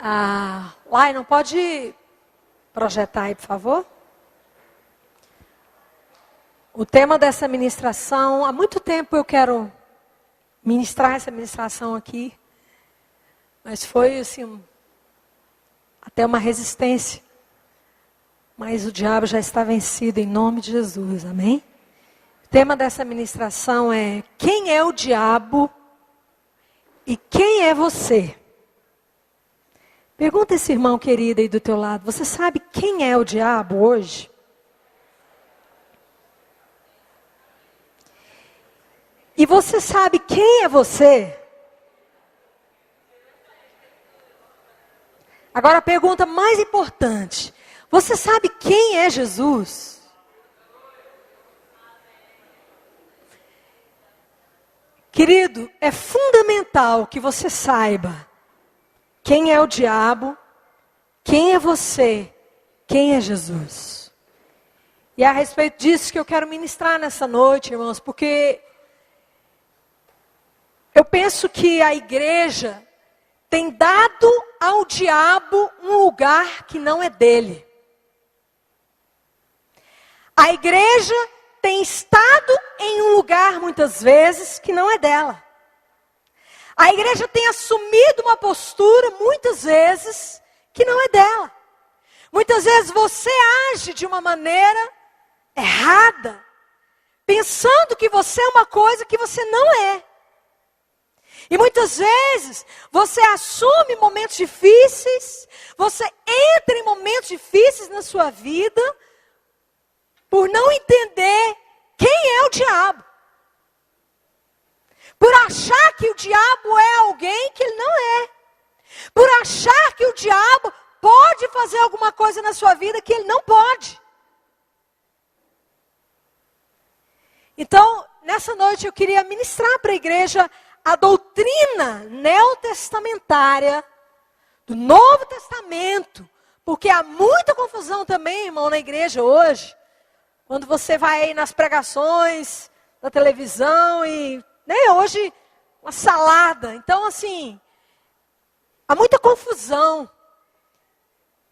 Lai, não pode projetar aí, por favor? O tema dessa ministração, há muito tempo eu quero ministrar essa ministração aqui, mas foi assim, até uma resistência. Mas o diabo já está vencido em nome de Jesus, amém? O tema dessa ministração é: quem é o diabo e quem é você? Pergunta esse irmão querido aí do teu lado: você sabe quem é o diabo hoje? E você sabe quem é você? Agora a pergunta mais importante: você sabe quem é Jesus? Querido, é fundamental que você saiba quem é o diabo, quem é você, quem é Jesus. E é a respeito disso que eu quero ministrar nessa noite, irmãos, porque eu penso que a igreja tem dado ao diabo um lugar que não é dele. A igreja tem estado em um lugar, muitas vezes, que não é dela. A igreja tem assumido uma postura, muitas vezes, que não é dela. Muitas vezes você age de uma maneira errada, pensando que você é uma coisa que você não é. E muitas vezes você assume momentos difíceis, você entra em momentos difíceis na sua vida, por não entender quem é o diabo. Por achar que o diabo é alguém que ele não é. Por achar que o diabo pode fazer alguma coisa na sua vida que ele não pode. Então, nessa noite eu queria ministrar para a igreja a doutrina neotestamentária do Novo Testamento. Porque há muita confusão também, irmão, na igreja hoje. Quando você vai aí nas pregações da televisão e hoje uma salada. Então, assim, há muita confusão.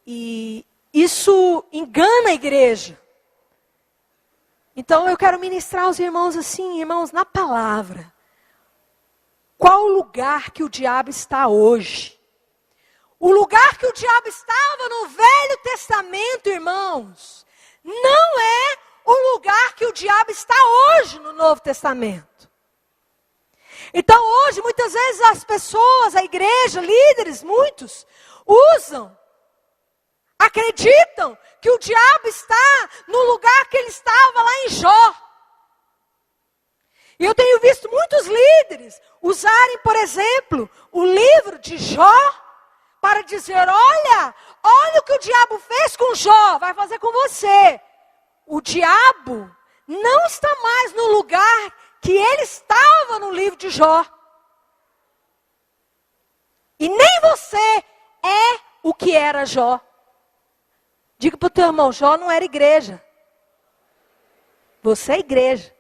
E isso engana a igreja. Então, eu quero ministrar aos irmãos assim, irmãos, na palavra. Qual o lugar que o diabo está hoje? O lugar que o diabo estava no Velho Testamento, irmãos, não é o lugar que o diabo está hoje no Novo Testamento. Então hoje, muitas vezes as pessoas, a igreja, líderes, muitos, acreditam que o diabo está no lugar que ele estava lá em Jó. E eu tenho visto muitos líderes usarem, por exemplo, o livro de Jó, para dizer: olha o que o diabo fez com Jó, vai fazer com você. O diabo não está mais no lugar que ele estava no livro de Jó. E nem você é o que era Jó. Diga para o teu irmão: Jó não era igreja. Você é igreja.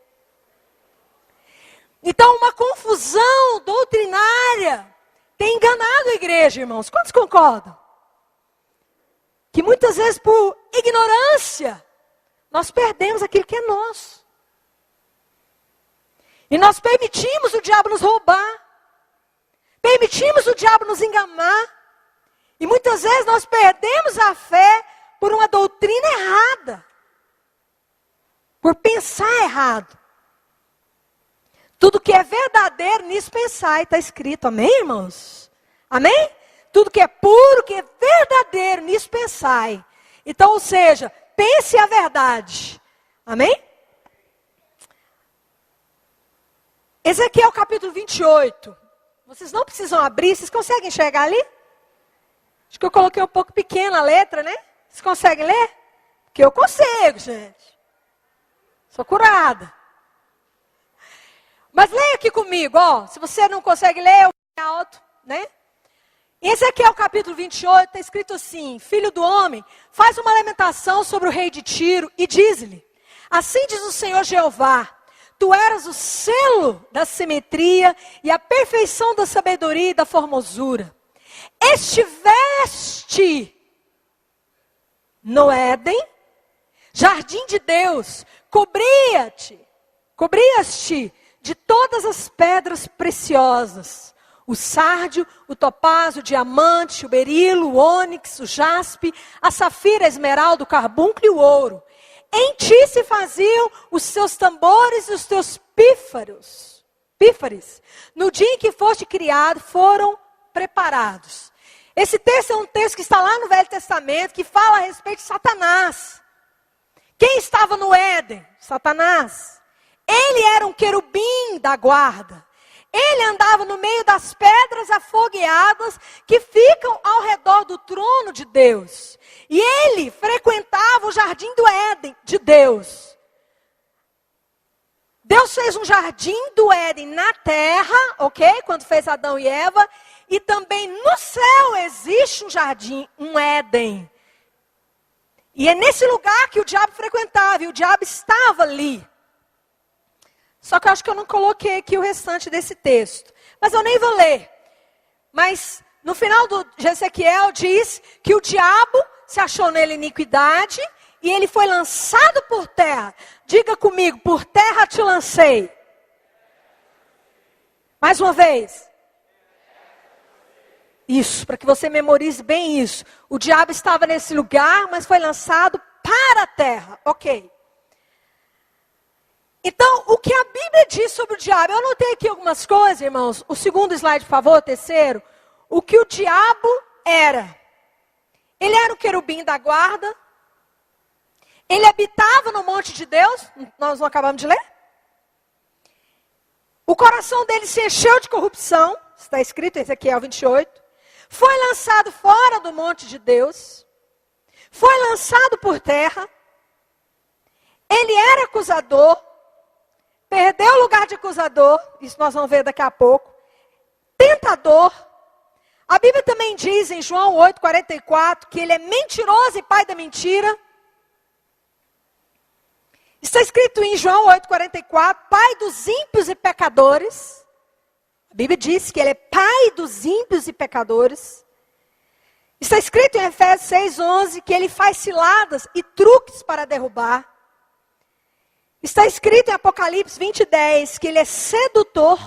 Então uma confusão doutrinária tem enganado a igreja, irmãos. Quantos concordam? Que muitas vezes por ignorância nós perdemos aquilo que é nosso. E nós permitimos o diabo nos roubar. Permitimos o diabo nos enganar. E muitas vezes nós perdemos a fé por uma doutrina errada. Por pensar errado. Tudo que é verdadeiro, nisso pensai, está escrito. Amém, irmãos? Amém? Tudo que é puro, que é verdadeiro, nisso pensai. Então, ou seja, pense a verdade. Amém? Ezequiel capítulo 28. Vocês não precisam abrir, vocês conseguem enxergar ali? Acho que eu coloquei um pouco pequena a letra, né? Vocês conseguem ler? Porque eu consigo, gente. Sou curada. Mas leia aqui comigo, ó. Se você não consegue ler, eu vou alto, né? Em Ezequiel capítulo 28, está escrito assim: filho do homem, faz uma lamentação sobre o rei de Tiro e diz-lhe: assim diz o Senhor Jeová, tu eras o selo da simetria e a perfeição da sabedoria e da formosura. Estivera estiveste no Éden, jardim de Deus, cobrias-te de todas as pedras preciosas, o sárdio, o topázio, o diamante, o berilo, o ônix, o jaspe, a safira, a esmeralda, o carbúnculo e o ouro. Em ti se faziam os seus tambores e os teus pífares. No dia em que foste criado, foram preparados. Esse texto é um texto que está lá no Velho Testamento, que fala a respeito de Satanás. Quem estava no Éden? Satanás. Ele era um querubim da guarda. Ele andava no meio das pedras afogueadas que ficam ao redor do trono de Deus. E ele frequentava o jardim do Éden de Deus. Deus fez um jardim do Éden na terra, ok? Quando fez Adão e Eva. E também no céu existe um jardim, um Éden. E é nesse lugar que o diabo frequentava, e o diabo estava ali. Só que eu acho que eu não coloquei aqui o restante desse texto. Mas eu nem vou ler. Mas no final de Ezequiel diz que o diabo se achou nele iniquidade e ele foi lançado por terra. Diga comigo, por terra te lancei. Mais uma vez. Isso, para que você memorize bem isso. O diabo estava nesse lugar, mas foi lançado para a terra. Ok. Então, o que a Bíblia diz sobre o diabo? Eu anotei aqui algumas coisas, irmãos. O segundo slide, por favor, o terceiro. O que o diabo era. Ele era o querubim da guarda. Ele habitava no monte de Deus. Nós não acabamos de ler. O coração dele se encheu de corrupção. Está escrito em Ezequiel 28. Foi lançado fora do monte de Deus. Foi lançado por terra. Ele era acusador. Perdeu o lugar de acusador, isso nós vamos ver daqui a pouco. Tentador. A Bíblia também diz em João 8,44 que ele é mentiroso e pai da mentira. Está escrito em João 8,44, pai dos ímpios e pecadores. A Bíblia diz que ele é pai dos ímpios e pecadores. Está escrito em Efésios 6,11 que ele faz ciladas e truques para derrubar. Está escrito em Apocalipse 20:10 que ele é sedutor.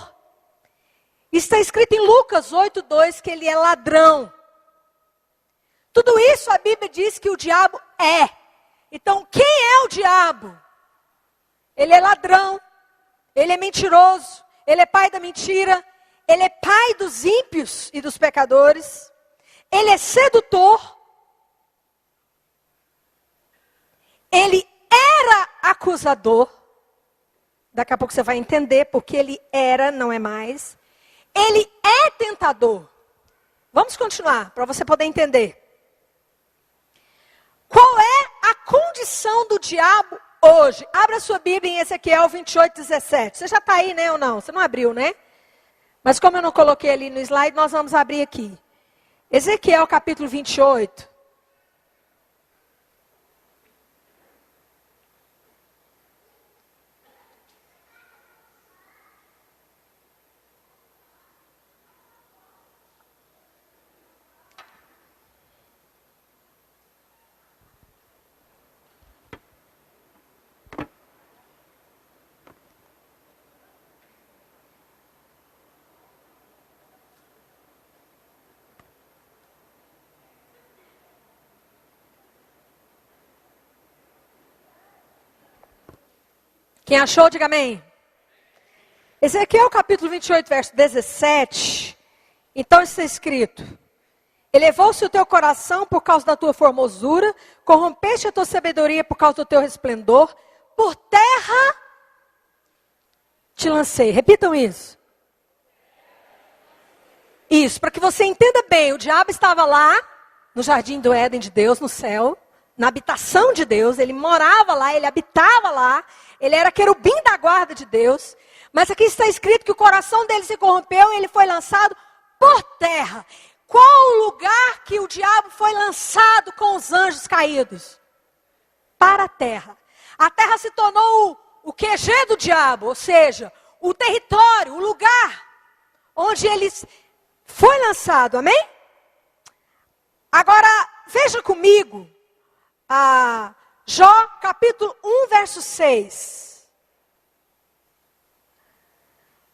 Está escrito em Lucas 8:2 que ele é ladrão. Tudo isso a Bíblia diz que o diabo é. Então, quem é o diabo? Ele é ladrão, ele é mentiroso, ele é pai da mentira, ele é pai dos ímpios e dos pecadores, ele é sedutor, ele era acusador. Daqui a pouco você vai entender porque ele era, não é mais. Ele é tentador. Vamos continuar para você poder entender. Qual é a condição do diabo hoje? Abra sua Bíblia em Ezequiel 28:17. Você já está aí, né, ou não? Você não abriu, né? Mas como eu não coloquei ali no slide, nós vamos abrir aqui. Ezequiel capítulo 28. Quem achou, diga amém. Ezequiel capítulo 28, verso 17. Então está escrito: elevou-se o teu coração por causa da tua formosura, corrompeste a tua sabedoria por causa do teu resplendor, por terra te lancei. Repitam isso. Isso, para que você entenda bem, o diabo estava lá, no jardim do Éden de Deus, no céu, na habitação de Deus, ele morava lá, ele habitava lá, ele era querubim da guarda de Deus, mas aqui está escrito que o coração dele se corrompeu e ele foi lançado por terra. Qual o lugar que o diabo foi lançado com os anjos caídos? Para a terra. A terra se tornou o QG do diabo, ou seja, o território, o lugar onde ele foi lançado, amém? Veja comigo Jó capítulo 1, verso 6.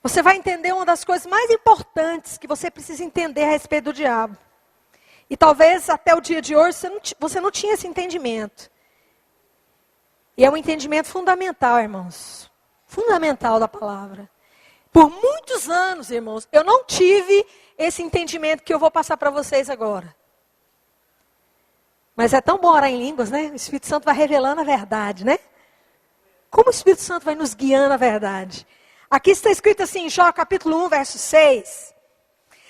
Você vai entender uma das coisas mais importantes que você precisa entender a respeito do diabo. E talvez até o dia de hoje você não tinha esse entendimento. E é um entendimento fundamental, irmãos. Fundamental da palavra. Por muitos anos, irmãos, eu não tive esse entendimento que eu vou passar para vocês agora. Mas é tão bom orar em línguas, né? O Espírito Santo vai revelando a verdade, né? Como o Espírito Santo vai nos guiando a verdade. Aqui está escrito assim, em Jó capítulo 1, verso 6.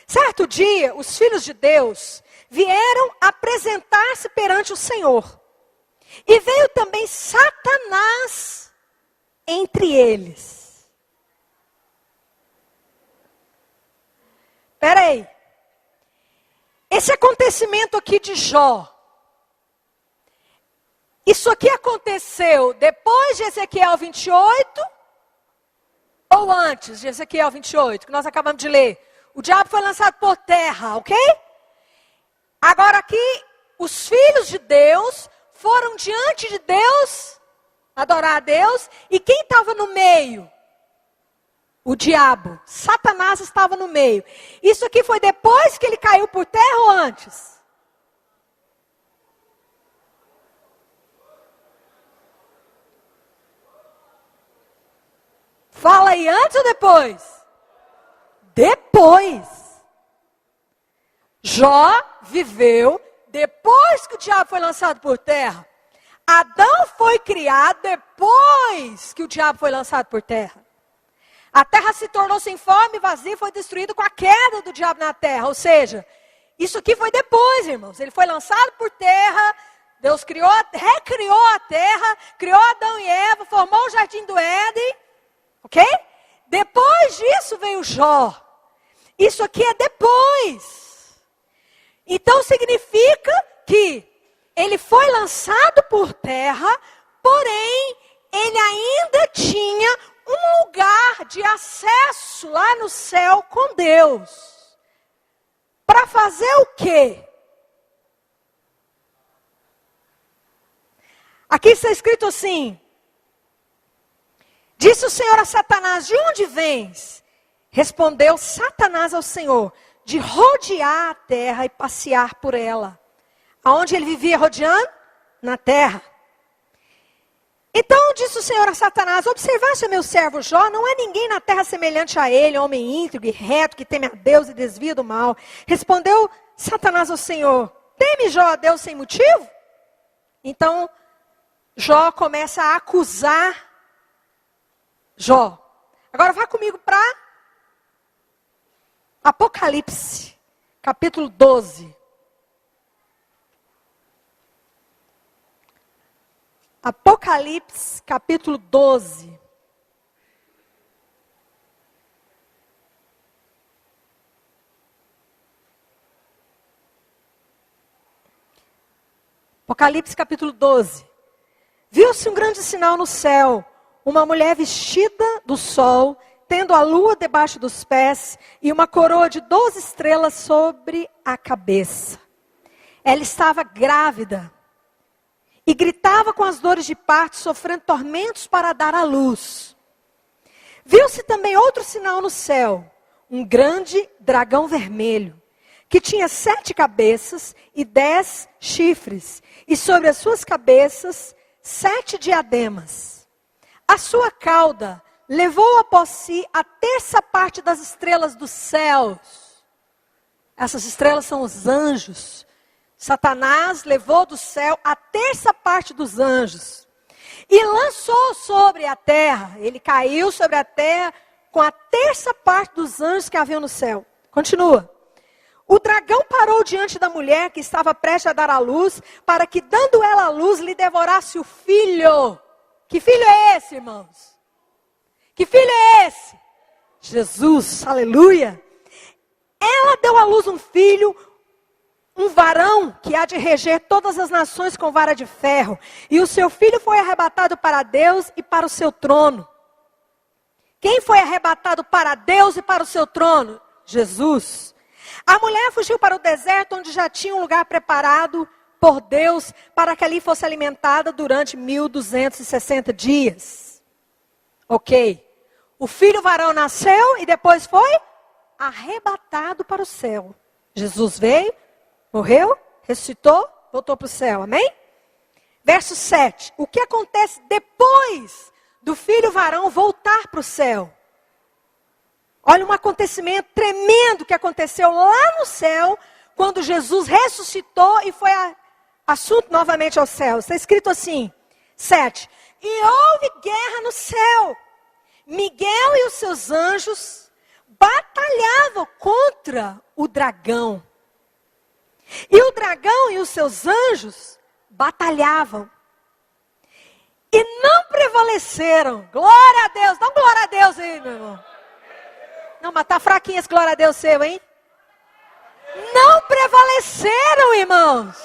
Certo dia, os filhos de Deus vieram apresentar-se perante o Senhor. E veio também Satanás entre eles. Espera aí. Esse acontecimento aqui de Jó, isso aqui aconteceu depois de Ezequiel 28 ou antes de Ezequiel 28, que nós acabamos de ler? O diabo foi lançado por terra, ok? Agora aqui, os filhos de Deus foram diante de Deus, adorar a Deus, e quem estava no meio? O diabo. Satanás estava no meio. Isso aqui foi depois que ele caiu por terra ou antes? Fala aí, antes ou depois? Depois. Jó viveu depois que o diabo foi lançado por terra. Adão foi criado depois que o diabo foi lançado por terra. A terra se tornou sem forma e vazia e foi destruída com a queda do diabo na terra. Ou seja, isso aqui foi depois, irmãos. Ele foi lançado por terra, Deus recriou a terra, criou Adão e Eva, formou o jardim do Éden. Ok? Depois disso veio Jó. Isso aqui é depois. Então significa que ele foi lançado por terra, porém ele ainda tinha um lugar de acesso lá no céu com Deus. Para fazer o quê? Aqui está escrito assim: disse o Senhor a Satanás, de onde vens? Respondeu Satanás ao Senhor, de rodear a terra e passear por ela. Aonde ele vivia rodeando? Na terra. Então disse o Senhor a Satanás, observaste meu servo Jó, não há ninguém na terra semelhante a ele, homem íntegro e reto, que teme a Deus e desvia do mal. Respondeu Satanás ao Senhor, teme Jó a Deus sem motivo? Então Jó começa a acusar Jó. Agora vá comigo para Apocalipse, capítulo 12. Apocalipse, capítulo 12. Apocalipse, capítulo 12. Viu-se um grande sinal no céu, uma mulher vestida do sol, tendo a lua debaixo dos pés e uma coroa de 12 estrelas sobre a cabeça. Ela estava grávida e gritava com as dores de parto, sofrendo tormentos para dar à luz. Viu-se também outro sinal no céu, um grande dragão vermelho, que tinha 7 cabeças e 10 chifres, e sobre as suas cabeças 7 diademas. A sua cauda levou após si a terça parte das estrelas dos céus. Essas estrelas são os anjos. Satanás levou do céu a terça parte dos anjos. E lançou sobre a terra. Ele caiu sobre a terra com a terça parte dos anjos que haviam no céu. Continua. O dragão parou diante da mulher que estava prestes a dar à luz, para que, dando ela à luz, lhe devorasse o filho. Que filho é esse, irmãos? Que filho é esse? Jesus, aleluia. Ela deu à luz um filho, um varão que há de reger todas as nações com vara de ferro. E o seu filho foi arrebatado para Deus e para o seu trono. Quem foi arrebatado para Deus e para o seu trono? Jesus. A mulher fugiu para o deserto, onde já tinha um lugar preparado por Deus para que ali fosse alimentada durante 1260 dias. Ok. O filho varão nasceu e depois foi arrebatado para o céu. Jesus veio, morreu, ressuscitou, voltou para o céu. Amém? Verso 7. O que acontece depois do filho varão voltar para o céu? Olha um acontecimento tremendo que aconteceu lá no céu, quando Jesus ressuscitou e foi assunto novamente ao céu. Está escrito assim, 7. E houve guerra no céu. Miguel e os seus anjos batalhavam contra o dragão. E o dragão e os seus anjos batalhavam. E não prevaleceram. Glória a Deus. Dá um glória a Deus aí, meu irmão. Não, mas tá fraquinho esse glória a Deus seu, hein? Não prevaleceram, irmãos.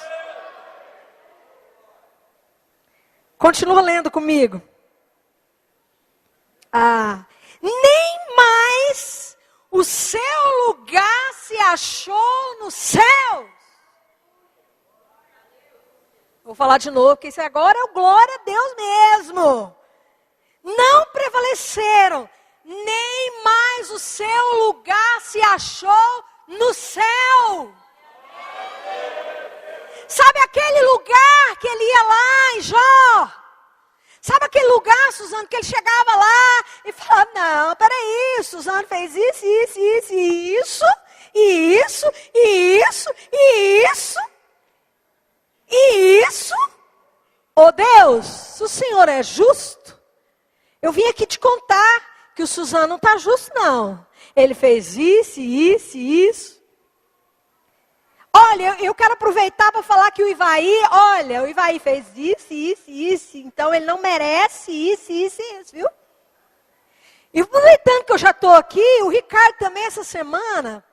Continua lendo comigo. Nem mais o seu lugar se achou nos céus. Vou falar de novo, porque isso agora é o glória a Deus mesmo. Não prevaleceram, nem mais o seu lugar se achou no céu. Sabe aquele lugar que ele ia lá em Jó? Sabe aquele lugar, Suzano, que ele chegava lá e falava, não, peraí, Suzano fez isso, isso, isso, isso, e isso, e isso, e isso, e isso. Ô Deus, se o Senhor é justo, eu vim aqui te contar que o Suzano não está justo, não. Ele fez isso, isso, isso. Olha, eu quero aproveitar para falar que o Ivaí fez isso, isso, isso. Então ele não merece isso, isso, isso, viu? E aproveitando que eu já estou aqui, o Ricardo também essa semana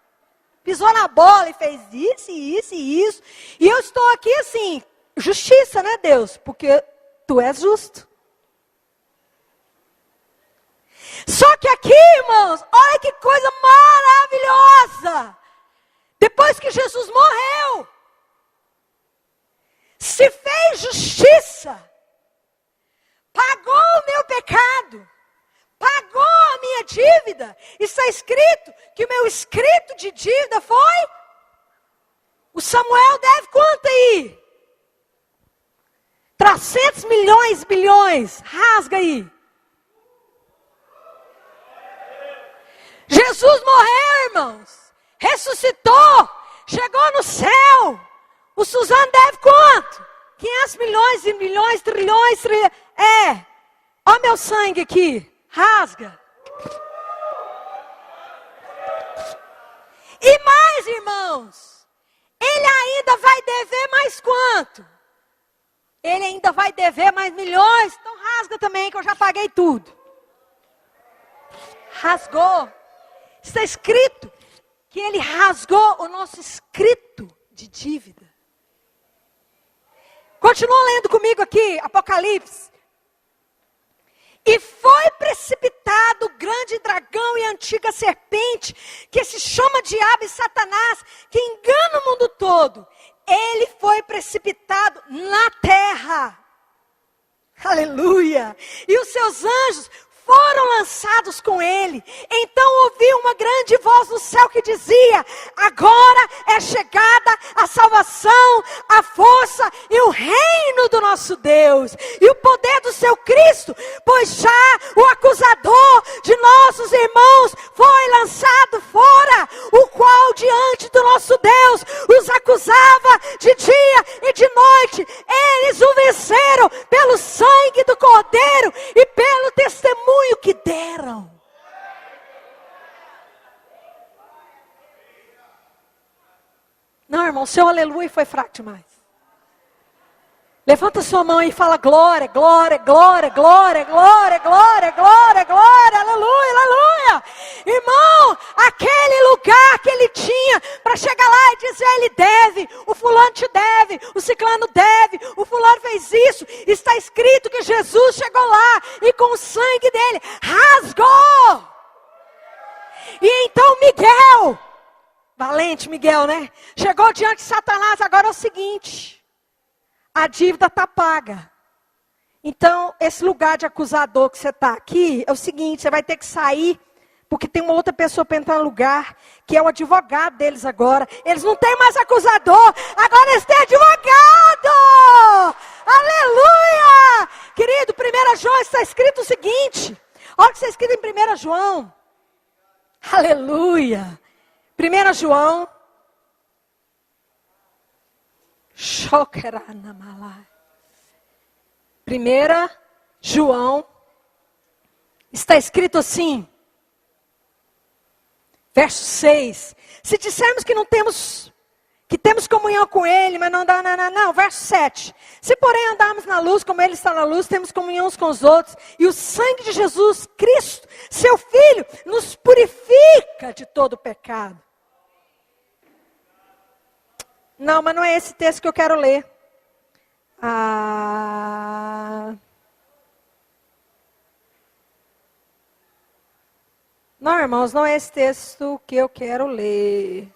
pisou na bola e fez isso, isso e isso. E eu estou aqui assim, justiça, né, Deus? Porque tu és justo. Só que aqui, irmãos, olha que coisa maravilhosa. Depois que Jesus morreu, se fez justiça, pagou o meu pecado, pagou a minha dívida. Está escrito que o meu escrito de dívida foi, o Samuel deve quanto aí? 300 milhões, bilhões, rasga aí. Jesus morreu, irmãos. Ressuscitou, chegou no céu. O Suzano deve quanto? 500 milhões e milhões, trilhões. Olha meu sangue aqui, rasga. E mais, irmãos, ele ainda vai dever mais quanto? Ele ainda vai dever mais milhões. Então rasga também, que eu já paguei tudo. Rasgou. Está escrito que ele rasgou o nosso escrito de dívida. Continua lendo comigo aqui, Apocalipse. E foi precipitado o grande dragão e a antiga serpente, que se chama Diabo e Satanás, que engana o mundo todo. Ele foi precipitado na terra. Aleluia! E os seus anjos foram lançados com ele. Então ouvi uma grande voz no céu que dizia: agora é chegada a salvação, a força e o reino do nosso Deus e o poder do seu Cristo, pois já o acusador de nossos irmãos foi lançado fora, o qual diante do nosso Deus os acusava de dia e de noite. Eles o venceram pelo sangue do Cordeiro e pelo testemunho que deram. Não, irmão, seu aleluia foi fraco demais. Levanta sua mão e fala glória, glória, glória, glória, glória, glória, glória, glória, aleluia, aleluia. Irmão, aquele lugar que ele tinha para chegar lá e dizer: ele deve, o fulano te deve, o ciclano deve, o fulano fez isso. Está escrito que Jesus chegou lá e com o sangue dele rasgou. E então Miguel, valente Miguel, né? Chegou diante de Satanás. Agora é o seguinte: a dívida está paga. Então, esse lugar de acusador que você está aqui, é o seguinte, você vai ter que sair, porque tem uma outra pessoa para entrar no lugar, que é o advogado deles agora. Eles não têm mais acusador, agora eles têm advogado! Aleluia! Querido, 1 João está escrito o seguinte, olha o que está escrito em 1 João. Aleluia! 1 João. Shokeranamala. 1 João, está escrito assim, verso 6. Se dissermos que que temos comunhão com Ele, mas não dá, não, verso 7. Se porém andarmos na luz, como Ele está na luz, temos comunhão uns com os outros, e o sangue de Jesus Cristo, seu Filho, nos purifica de todo pecado. Não, mas não é esse texto que eu quero ler. Não, irmãos, não é esse texto que eu quero ler.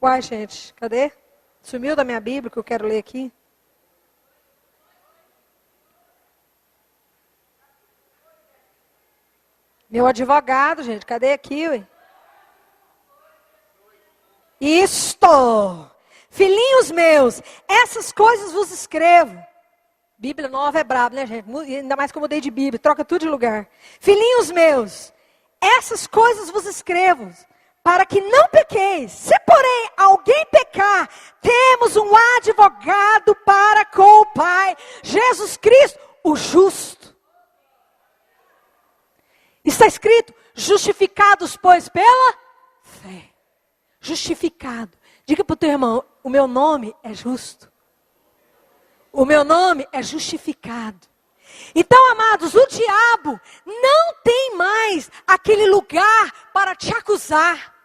Uai, gente, cadê? Sumiu da minha Bíblia que eu quero ler aqui. Meu advogado, gente, cadê aqui, ué? Isto, filhinhos meus, essas coisas vos escrevo. Bíblia nova é brabo, né, gente? Ainda mais que eu mudei de Bíblia, troca tudo de lugar. Filhinhos meus, essas coisas vos escrevo, para que não pequeis. Se, porém, alguém pecar, temos um advogado para com o Pai, Jesus Cristo, o justo. Está escrito, justificados, pois, pela fé. Justificado. Diga para o teu irmão, o meu nome é justo. O meu nome é justificado. Então, amados, o diabo não tem mais aquele lugar para te acusar.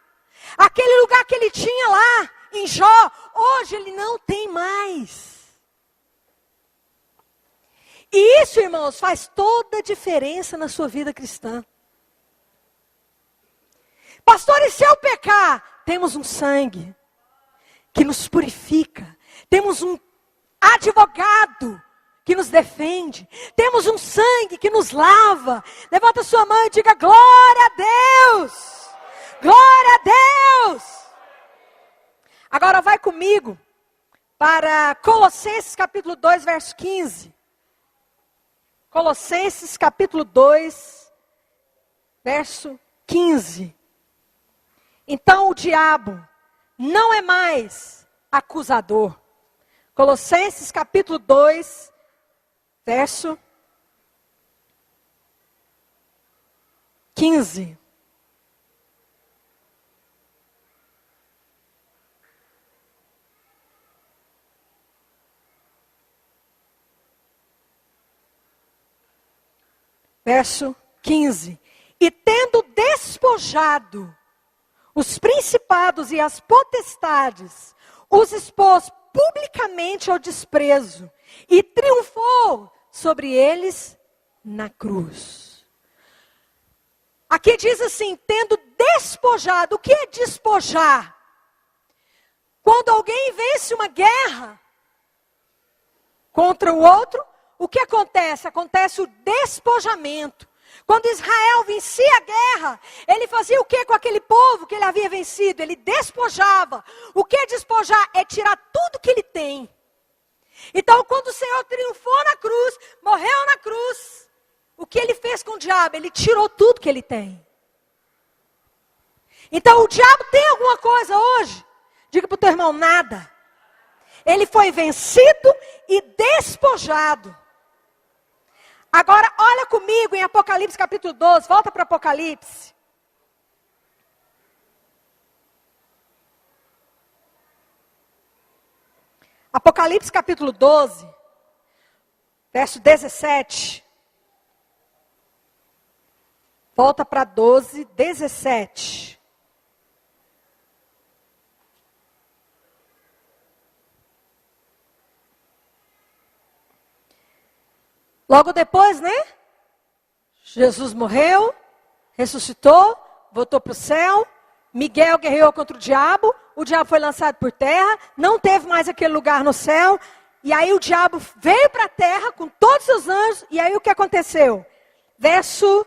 Aquele lugar que ele tinha lá em Jó, hoje ele não tem mais. E isso, irmãos, faz toda a diferença na sua vida cristã. Pastor, e se eu pecar? Temos um sangue que nos purifica. Temos um advogado que nos defende. Temos um sangue que nos lava. Levanta sua mão e diga glória a Deus. Glória a Deus. Agora vai comigo para Colossenses capítulo 2, verso 15. Colossenses capítulo 2, verso 15. Então o diabo não é mais acusador. Colossenses capítulo 2, verso 15. Verso 15. E tendo despojado os principados e as potestades, os expôs publicamente ao desprezo e triunfou sobre eles na cruz. Aqui diz assim, tendo despojado. O que é despojar? Quando alguém vence uma guerra contra o outro, o que acontece? Acontece o despojamento. Quando Israel vencia a guerra, ele fazia o que com aquele povo que ele havia vencido? Ele despojava. O que é despojar? É tirar tudo que ele tem. Então, quando o Senhor triunfou na cruz, morreu na cruz, o que ele fez com o diabo? Ele tirou tudo que ele tem. Então, o diabo tem alguma coisa hoje? Diga para o teu irmão, nada. Ele foi vencido e despojado. Agora, olha comigo em Apocalipse capítulo 12. Volta para Apocalipse. Apocalipse capítulo 12, verso 17. Volta para 12, 17. Logo depois, né? Jesus morreu, ressuscitou, voltou para o céu. Miguel guerreou contra o diabo foi lançado por terra, não teve mais aquele lugar no céu. E aí o diabo veio para a terra com todos os seus anjos. E aí o que aconteceu? Verso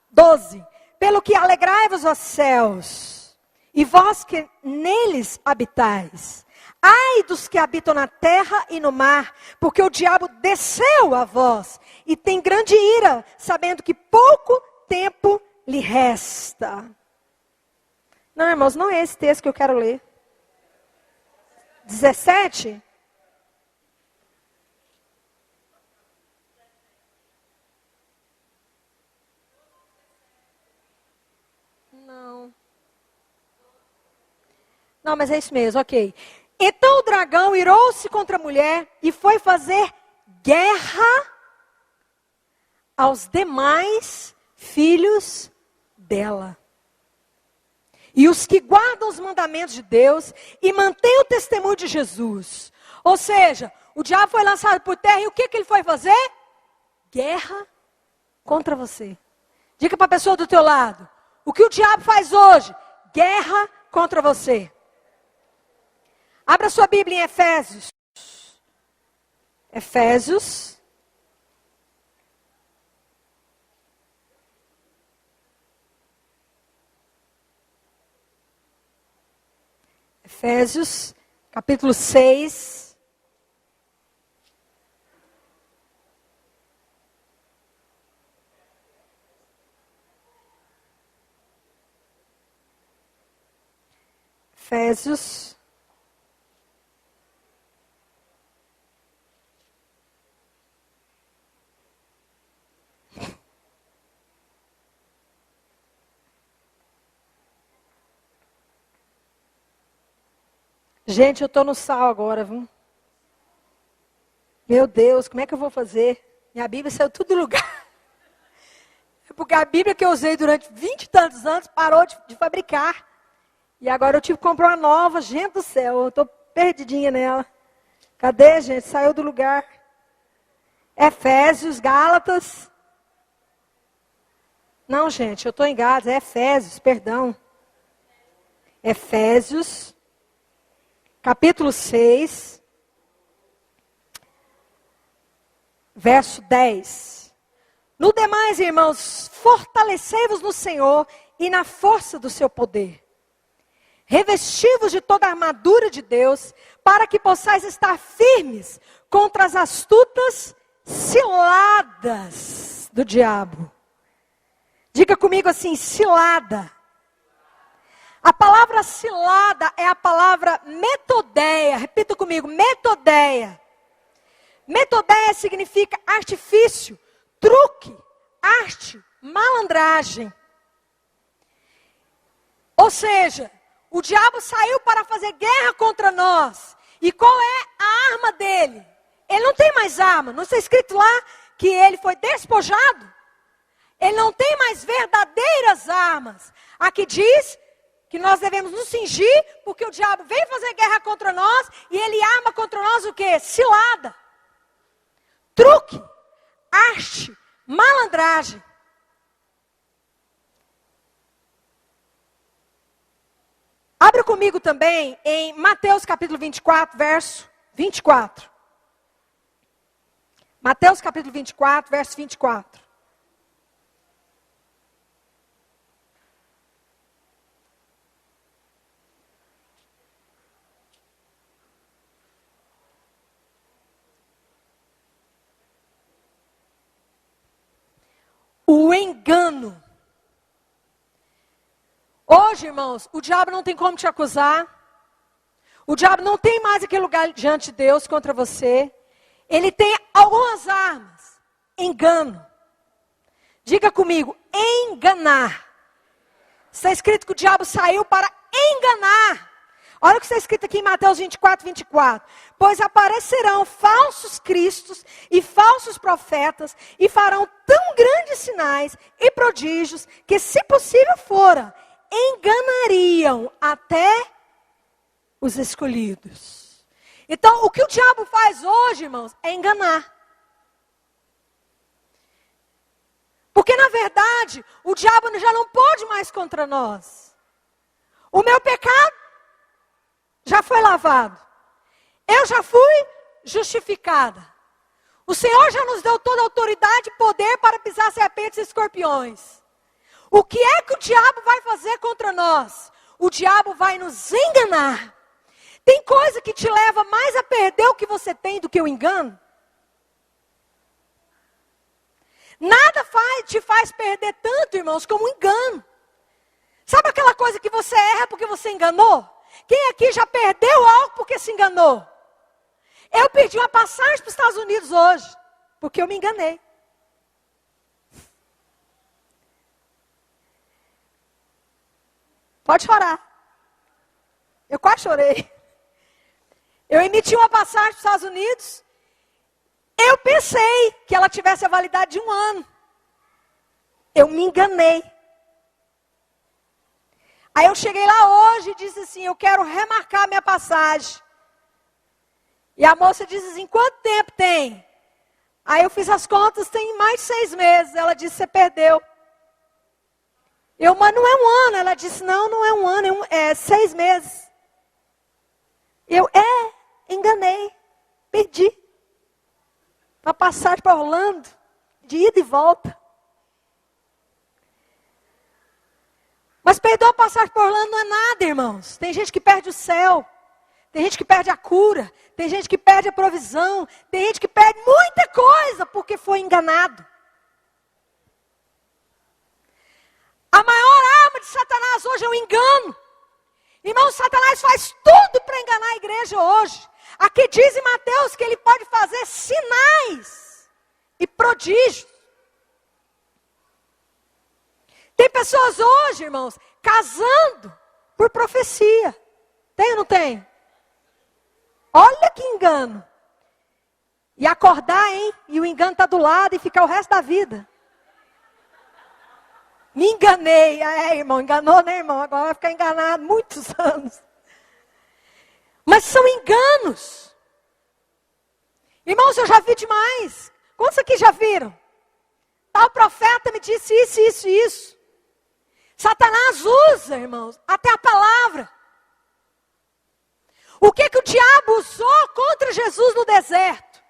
12. Pelo que alegrai-vos, ó céus, e vós que neles habitais. Ai dos que habitam na terra e no mar, porque o diabo desceu a vós, e tem grande ira, sabendo que pouco tempo lhe resta. Não, irmãos, não é esse texto que eu quero ler. 17? Não, mas é isso mesmo, ok. Então o dragão irou-se contra a mulher e foi fazer guerra aos demais filhos dela. E os que guardam os mandamentos de Deus e mantêm o testemunho de Jesus. Ou seja, o diabo foi lançado por terra e o que ele foi fazer? Guerra contra você. Diga para a pessoa do teu lado. O que o diabo faz hoje? Guerra contra você. Abra sua Bíblia em Efésios. Efésios. Efésios, capítulo 6. Efésios. Gente, eu estou no sal agora, viu? Meu Deus, como é que eu vou fazer? Minha Bíblia saiu tudo do lugar. Porque a Bíblia que eu usei durante 20 e tantos anos parou de fabricar. E agora eu tive que comprar uma nova. Gente do céu, eu estou perdidinha nela. Cadê, gente? Saiu do lugar. Efésios, Gálatas. Não, gente, eu estou em Gálatas. É Efésios, perdão. Efésios. Capítulo 6, verso 10. No demais, irmãos, fortalecei-vos no Senhor e na força do seu poder. Revesti-vos de toda a armadura de Deus, para que possais estar firmes contra as astutas ciladas do diabo. Diga comigo assim, cilada. A palavra cilada é a palavra metodeia. Repita comigo, metodeia. Metodeia significa artifício, truque, arte, malandragem. Ou seja, o diabo saiu para fazer guerra contra nós. E qual é a arma dele? Ele não tem mais arma. Não está escrito lá que ele foi despojado? Ele não tem mais verdadeiras armas. Aqui diz que nós devemos nos cingir, porque o diabo vem fazer guerra contra nós, e ele arma contra nós o quê? Cilada, truque, arte, malandragem. Abra comigo também em Mateus capítulo 24, verso 24. Mateus capítulo 24, verso 24. O engano. Hoje, irmãos, o diabo não tem como te acusar. O diabo não tem mais aquele lugar diante de Deus contra você. Ele tem algumas armas. Engano. Diga comigo, enganar. Está escrito que o diabo saiu para enganar. Olha o que está escrito aqui em Mateus 24, 24. Pois aparecerão falsos cristos e falsos profetas, e farão tão grandes sinais e prodígios, que se possível fora, enganariam até os escolhidos. Então, o que o diabo faz hoje, irmãos, é enganar. verdade, o diabo já não pode mais contra nós. O meu pecado já foi lavado. Eu já fui justificada. O Senhor já nos deu toda a autoridade e poder para pisar serpentes e escorpiões. O que é que o diabo vai fazer contra nós? O diabo vai nos enganar. Tem coisa que te leva mais a perder o que você tem do que o engano? Nada te faz perder tanto, irmãos, como um engano. Sabe aquela coisa que você erra porque você enganou? Quem aqui já perdeu algo porque se enganou? Eu perdi uma passagem para os Estados Unidos hoje, porque eu me enganei. Pode chorar. Eu quase chorei. Eu emiti uma passagem para os Estados Unidos. Eu pensei que ela tivesse a validade de 1 ano. Eu me enganei. Aí eu cheguei lá hoje e disse assim, eu quero remarcar minha passagem. E a moça disse assim, quanto tempo tem? Aí eu fiz as contas, tem mais de 6 meses. Ela disse, você perdeu. Mas não é 1 ano. Ela disse, não é 1 ano, é 6 meses. Enganei, perdi. Uma passagem para Orlando, de ida e volta. Mas perder a passagem para Orlando não é nada, irmãos. Tem gente que perde o céu. Tem gente que perde a cura. Tem gente que perde a provisão. Tem gente que perde muita coisa porque foi enganado. A maior arma de Satanás hoje é o engano. Irmão, Satanás faz tudo para enganar a igreja hoje. Aqui diz em Mateus que ele pode fazer sinais e prodígios. Tem pessoas hoje, irmãos, casando por profecia. Tem ou não tem? Olha que engano. E acordar, hein? E o engano está do lado e ficar o resto da vida. Me enganei. Irmão, enganou, né, irmão? Agora vai ficar enganado muitos anos. Mas são enganos. Irmãos, eu já vi demais. Quantos aqui já viram? Tal profeta me disse isso, isso e isso. Satanás usa, irmãos, até a palavra. O que o diabo usou contra Jesus no deserto?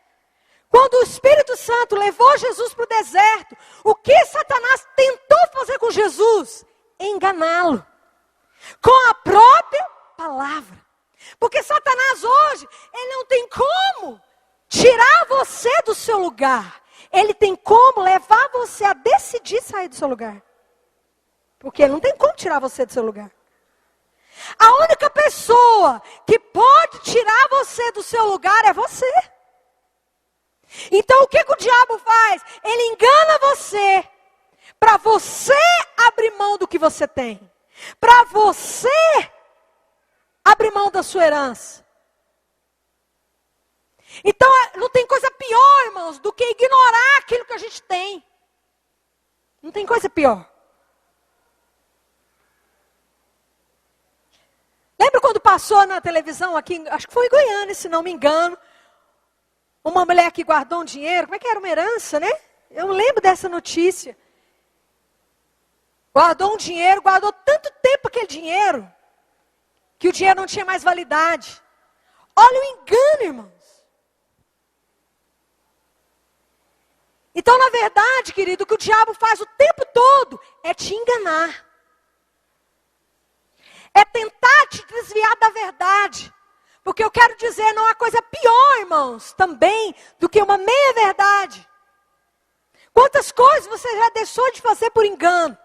Quando o Espírito Santo levou Jesus para o deserto, o que Satanás tentou fazer com Jesus? Enganá-lo. Com a própria palavra. Porque Satanás hoje, ele não tem como tirar você do seu lugar. Ele tem como levar você a decidir sair do seu lugar. Porque ele não tem como tirar você do seu lugar. A única pessoa que pode tirar você do seu lugar é você. Então o que o diabo faz? Ele engana você. Para você abrir mão do que você tem. Para você abrir mão da sua herança. Então não tem coisa pior, irmãos, do que ignorar aquilo que a gente tem. Não tem coisa pior. Lembra quando passou na televisão aqui, acho que foi em Goiânia, se não me engano, uma mulher que guardou um dinheiro, como é que era, uma herança, né? Eu lembro dessa notícia. Guardou um dinheiro, guardou tanto tempo aquele dinheiro, que o dinheiro não tinha mais validade. Olha o engano, irmãos. Então, na verdade, querido, o que o diabo faz o tempo todo é te enganar. É tentar te desviar da verdade. Porque eu quero dizer, não há coisa pior, irmãos, também, do que uma meia-verdade. Quantas coisas você já deixou de fazer por engano?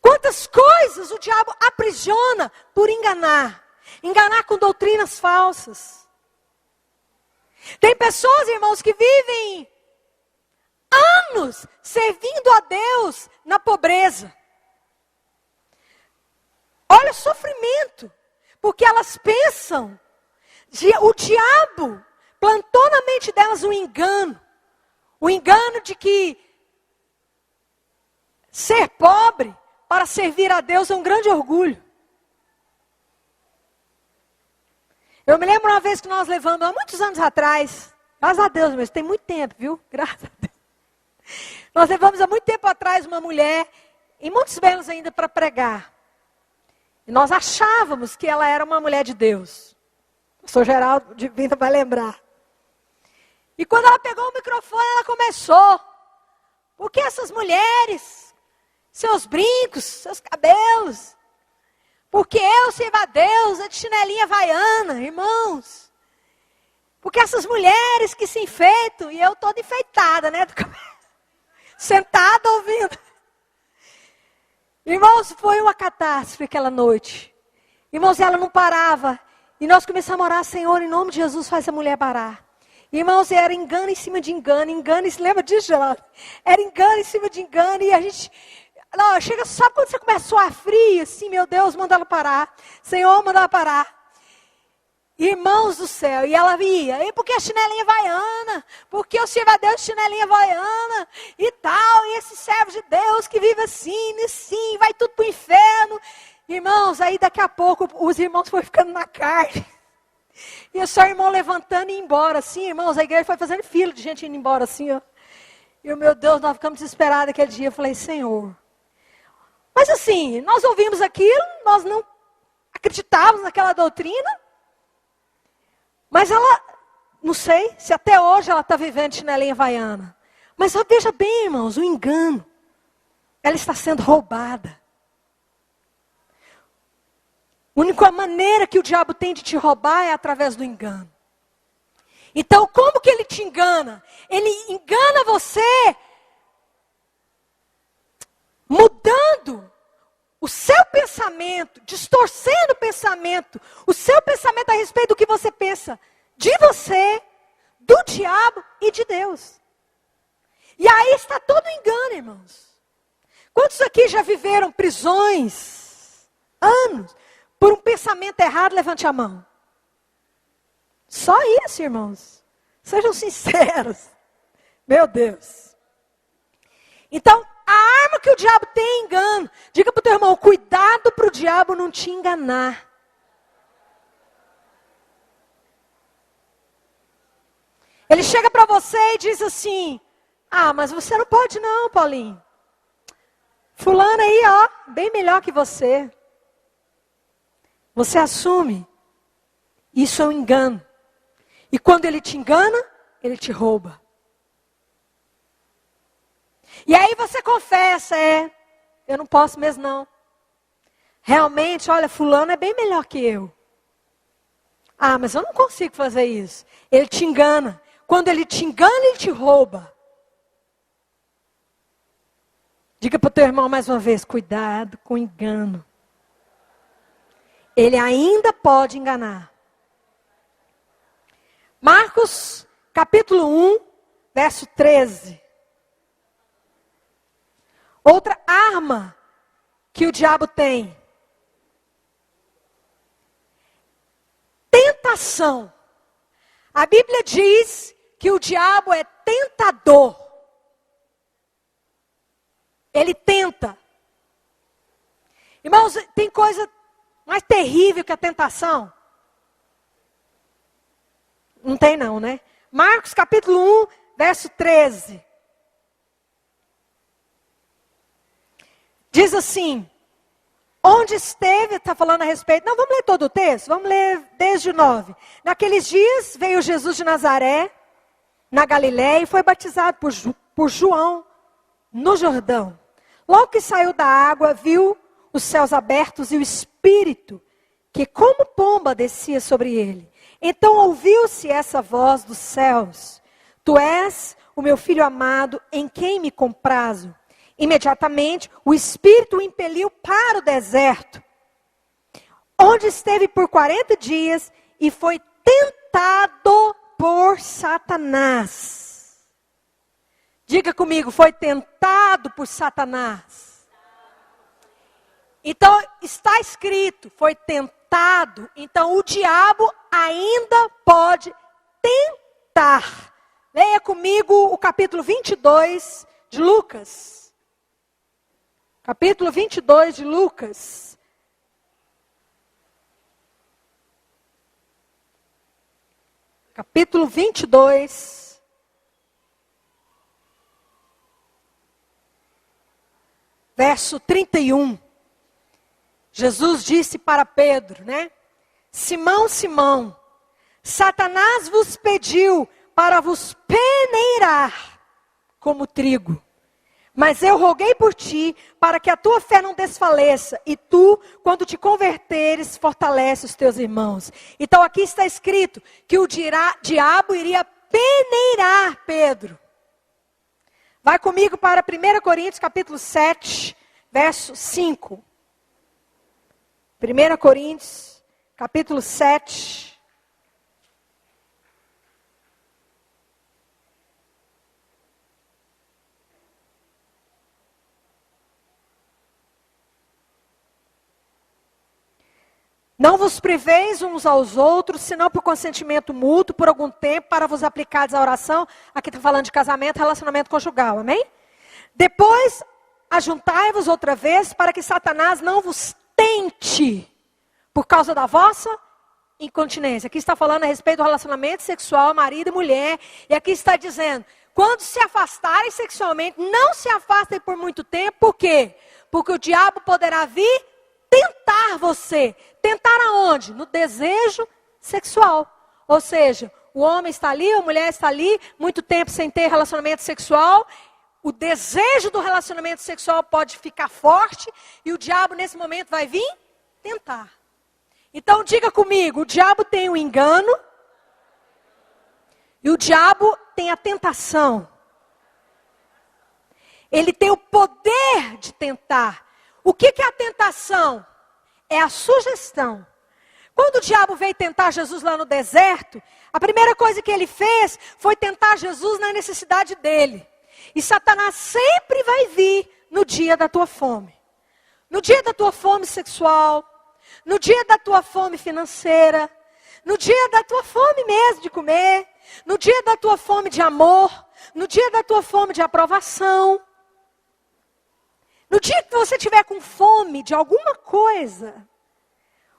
Quantas coisas o diabo aprisiona por enganar? Enganar com doutrinas falsas. Tem pessoas, irmãos, que vivem anos servindo a Deus na pobreza. Olha o sofrimento, porque elas pensam, o diabo plantou na mente delas um engano. O engano de que ser pobre para servir a Deus é um grande orgulho. Eu me lembro uma vez que nós levamos, há muitos anos atrás, graças a Deus, mas tem muito tempo, viu? Graças a Deus. Nós levamos há muito tempo atrás uma mulher, em Montes Belos ainda, para pregar. E nós achávamos que ela era uma mulher de Deus. O pastor Geraldo de Vinda vai lembrar. E quando ela pegou o microfone, ela começou. Porque essas mulheres, seus brincos, seus cabelos, porque eu sirvo a Deus, é de chinelinha havaiana, irmãos. Porque essas mulheres que se enfeitam, e eu toda enfeitada, né? Sentada ouvindo. Irmãos, foi uma catástrofe aquela noite. Irmãos, ela não parava. E nós começamos a orar, Senhor, em nome de Jesus, faz a mulher parar. Irmãos, era engano em cima de engano, lembra disso, Geraldo? Era engano em cima de engano, e a gente... Não, chega, sabe quando você começou a frio, assim, meu Deus, manda ela parar. Senhor, manda ela parar. Irmãos do céu, e ela ia, e porque a chinelinha havaiana, porque eu sirvo a Deus de chinelinha havaiana, e tal, e esse servo de Deus que vive assim, vai tudo pro inferno. Irmãos, aí daqui a pouco os irmãos foram ficando na carne, e o seu irmão levantando e indo embora, assim, irmãos, a igreja foi fazendo fila de gente indo embora, assim, ó. E, meu Deus, nós ficamos desesperados aquele dia, eu falei, Senhor. Mas assim, nós ouvimos aquilo, nós não acreditávamos naquela doutrina, mas ela, não sei se até hoje ela está vivendo chinelinha havaiana. Mas veja bem, irmãos, o engano. Ela está sendo roubada. A única maneira que o diabo tem de te roubar é através do engano. Então, como que ele te engana? Ele engana você mudando o seu pensamento, distorcendo o pensamento, o seu pensamento a respeito do que você pensa de você, do diabo e de Deus. E aí está todo engano, irmãos. Quantos aqui já viveram prisões, anos, por um pensamento errado? Levante a mão. Só isso, irmãos. Sejam sinceros. Meu Deus. Então, a arma que o diabo tem é engano. Diga para o teu irmão, cuidado para o diabo não te enganar. Ele chega para você e diz assim, mas você não pode não, Paulinho. Fulano aí, ó, bem melhor que você. Você assume. Isso é um engano. E quando ele te engana, ele te rouba. E aí você confessa, eu não posso mesmo não. Realmente, olha, fulano é bem melhor que eu. Mas eu não consigo fazer isso. Ele te engana. Quando ele te engana, ele te rouba. Diga para o teu irmão mais uma vez, cuidado com o engano. Ele ainda pode enganar. Marcos, capítulo 1, verso 13. Outra arma que o diabo tem. Tentação. A Bíblia diz que o diabo é tentador. Ele tenta. Irmãos, tem coisa mais terrível que a tentação? Não tem não, né? Marcos capítulo 1, verso 13. Diz assim, onde esteve, está falando a respeito, não, vamos ler todo o texto, vamos ler desde o 9. Naqueles dias veio Jesus de Nazaré, na Galiléia, e foi batizado por João no Jordão. Logo que saiu da água, viu os céus abertos e o Espírito, que como pomba descia sobre ele. Então ouviu-se essa voz dos céus, tu és o meu filho amado, em quem me comprazo. Imediatamente, o Espírito o impeliu para o deserto, onde esteve por 40 dias e foi tentado por Satanás. Diga comigo, foi tentado por Satanás. Então, está escrito, foi tentado. Então, o diabo ainda pode tentar. Leia comigo o capítulo 22 de Lucas. Capítulo 22 de Lucas. Capítulo 22. verso 31. Jesus disse para Pedro, né? Simão, Simão, Satanás vos pediu para vos peneirar como trigo. Mas eu roguei por ti, para que a tua fé não desfaleça. E tu, quando te converteres, fortalece os teus irmãos. Então aqui está escrito que o diabo iria peneirar Pedro. Vai comigo para 1 Coríntios capítulo 7, verso 5. 1 Coríntios capítulo 7. Não vos priveis uns aos outros, senão por consentimento mútuo, por algum tempo, para vos aplicares à oração. Aqui está falando de casamento, relacionamento conjugal, amém? Depois, ajuntai-vos outra vez, para que Satanás não vos tente, por causa da vossa incontinência. Aqui está falando a respeito do relacionamento sexual, marido e mulher. E aqui está dizendo, quando se afastarem sexualmente, não se afastem por muito tempo. Por quê? Porque o diabo poderá vir tentar você. Tentar aonde? No desejo sexual. Ou seja, o homem está ali, a mulher está ali, muito tempo sem ter relacionamento sexual. O desejo do relacionamento sexual pode ficar forte. E o diabo nesse momento vai vir tentar. Então diga comigo, o diabo tem o engano. E o diabo tem a tentação. Ele tem o poder de tentar. O que é a tentação? É a sugestão. Quando o diabo veio tentar Jesus lá no deserto, a primeira coisa que ele fez foi tentar Jesus na necessidade dele. E Satanás sempre vai vir no dia da tua fome. No dia da tua fome sexual, no dia da tua fome financeira, no dia da tua fome mesmo de comer, no dia da tua fome de amor, no dia da tua fome de aprovação. No dia que você estiver com fome de alguma coisa,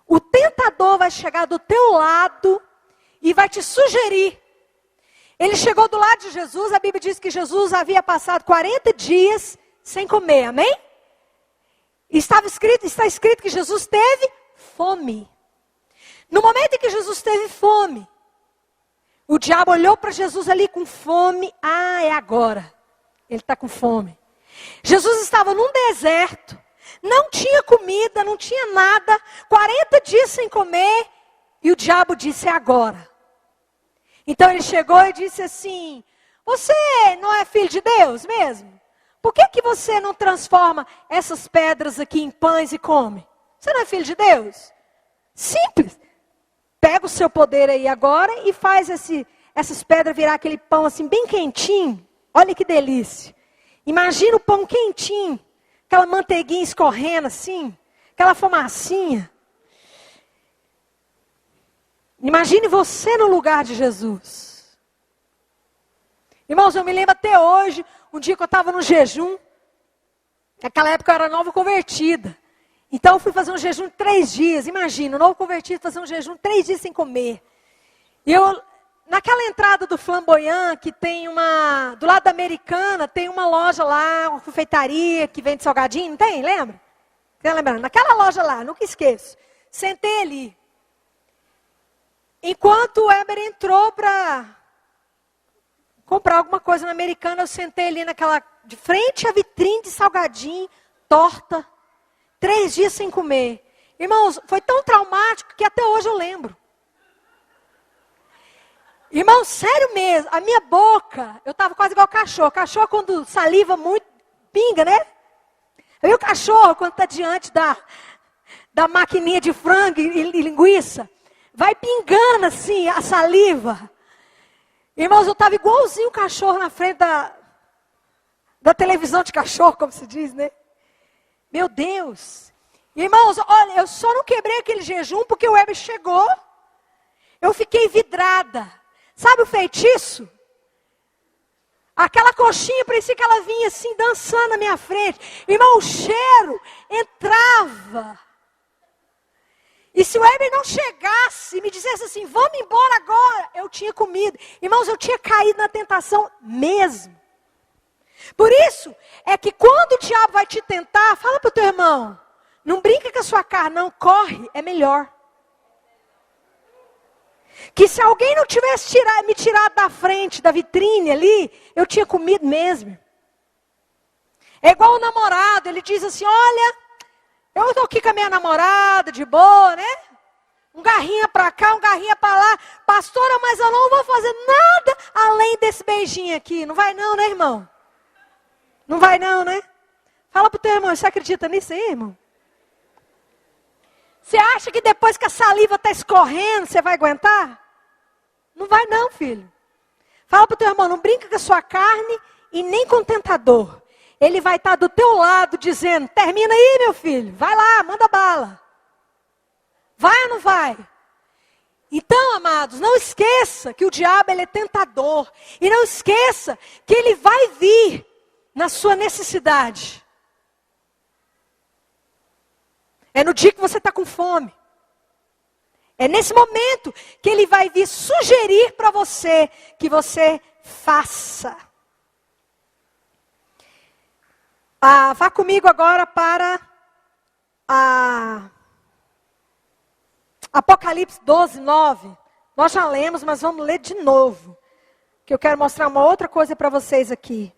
o tentador vai chegar do teu lado e vai te sugerir. Ele chegou do lado de Jesus, a Bíblia diz que Jesus havia passado 40 dias sem comer, amém? E está escrito que Jesus teve fome. No momento em que Jesus teve fome, o diabo olhou para Jesus ali com fome. Ah, é agora. Ele está com fome. Jesus estava num deserto, não tinha comida, não tinha nada, 40 dias sem comer, e o diabo disse, é agora. Então ele chegou e disse assim, você não é filho de Deus mesmo? Por que você não transforma essas pedras aqui em pães e come? Você não é filho de Deus? Simples. Pega o seu poder aí agora e faz essas pedras virar aquele pão assim bem quentinho. Olha que delícia. Imagina o pão quentinho, aquela manteiguinha escorrendo assim, aquela fumacinha. Imagine você no lugar de Jesus. Irmãos, eu me lembro até hoje, um dia que eu estava no jejum, naquela época eu era nova convertida. Então eu fui fazer um jejum de 3 dias, imagina, novo convertido fazer um jejum de 3 dias sem comer. E eu... Naquela entrada do Flamboyant, que tem do lado da Americana, tem uma loja lá, uma confeitaria que vende salgadinho, não tem? Lembra? Tá lembrando? Naquela loja lá, nunca esqueço. Sentei ali. Enquanto o Weber entrou para comprar alguma coisa na Americana, eu sentei ali de frente à vitrine de salgadinho, torta, 3 dias sem comer. Irmãos, foi tão traumático que até hoje eu lembro. Irmão, sério mesmo, a minha boca, eu estava quase igual cachorro. Cachorro quando saliva muito, pinga, né? Aí o cachorro, quando está diante da maquininha de frango e linguiça, vai pingando assim a saliva. Irmãos, eu estava igualzinho o cachorro na frente da televisão de cachorro, como se diz, né? Meu Deus. Irmãos, olha, eu só não quebrei aquele jejum porque o Weber chegou. Eu fiquei vidrada. Sabe o feitiço? Aquela coxinha, parecia que ela vinha assim, dançando na minha frente. Irmão, o cheiro entrava. E se o Weber não chegasse e me dissesse assim, vamos embora agora, eu tinha comido. Irmãos, eu tinha caído na tentação mesmo. Por isso, é que quando o diabo vai te tentar, fala para o teu irmão, não brinca com a sua carne, não, corre, é melhor. Que se alguém não tivesse me tirado da frente, da vitrine ali, eu tinha comido mesmo. É igual o namorado, ele diz assim, olha, eu estou aqui com a minha namorada, de boa, né? Um garrinha para cá, um garrinha para lá. Pastora, mas eu não vou fazer nada além desse beijinho aqui. Não vai não, né, irmão? Não vai não, né? Fala para o teu irmão, você acredita nisso aí, irmão? Você acha que depois que a saliva está escorrendo, você vai aguentar? Não vai não, filho. Fala para o teu irmão, não brinca com a sua carne e nem com o tentador. Ele vai estar do teu lado dizendo, termina aí, meu filho. Vai lá, manda bala. Vai ou não vai? Então, amados, não esqueça que o diabo ele é tentador. E não esqueça que ele vai vir na sua necessidade. É no dia que você está com fome. É nesse momento que ele vai vir sugerir para você que você faça. Vá comigo agora para Apocalipse 12, 9. Nós já lemos, mas vamos ler de novo. Que eu quero mostrar uma outra coisa para vocês aqui.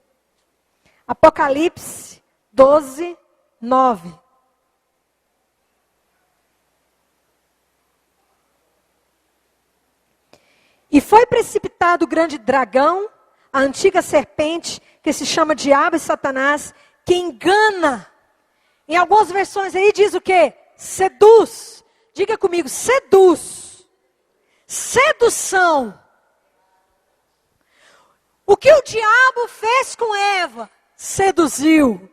Apocalipse 12, 9. E foi precipitado o grande dragão, a antiga serpente, que se chama Diabo e Satanás, que engana. Em algumas versões aí diz o quê? Seduz. Diga comigo, seduz. Sedução. O que o diabo fez com Eva? Seduziu.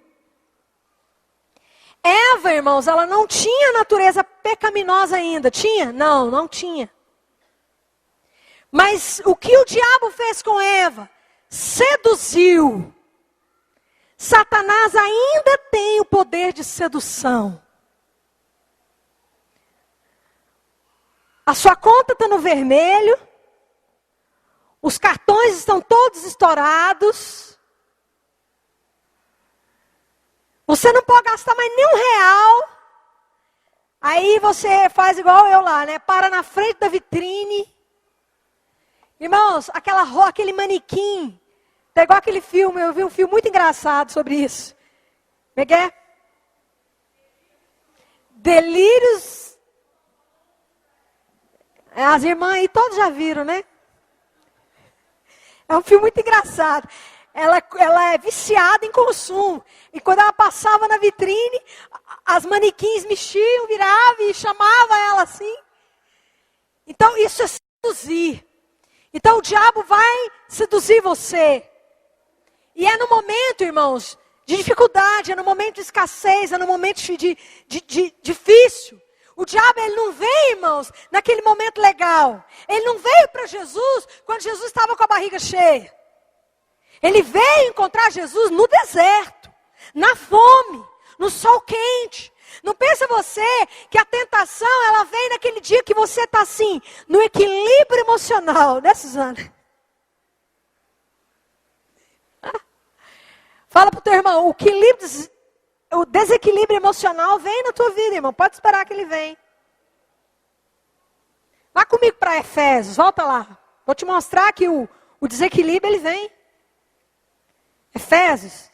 Eva, irmãos, ela não tinha natureza pecaminosa ainda. Tinha? Não, não tinha. Mas o que o diabo fez com Eva? Seduziu. Satanás ainda tem o poder de sedução. A sua conta está no vermelho. Os cartões estão todos estourados. Você não pode gastar mais nem R$1. Aí você faz igual eu lá, né? Para na frente da vitrine. Irmãos, aquele manequim. É igual aquele filme, eu vi um filme muito engraçado sobre isso. Como é que é? Delírios. As irmãs aí todos já viram, né? É um filme muito engraçado. Ela é viciada em consumo. E quando ela passava na vitrine, as manequins mexiam, viravam e chamavam ela assim. Então isso é seduzir. Então o diabo vai seduzir você. E é no momento, irmãos, de dificuldade, é no momento de escassez, é no momento de difícil. O diabo, ele não veio, irmãos, naquele momento legal. Ele não veio para Jesus quando Jesus estava com a barriga cheia. Ele veio encontrar Jesus no deserto, na fome, no sol quente. Não pensa você que a tentação, ela vem naquele dia que você está assim, no equilíbrio emocional, né, Suzana? Fala para o teu irmão, o desequilíbrio emocional vem na tua vida, irmão. Pode esperar que ele vem. Vá comigo para Efésios, volta lá. Vou te mostrar que o desequilíbrio, ele vem. Efésios.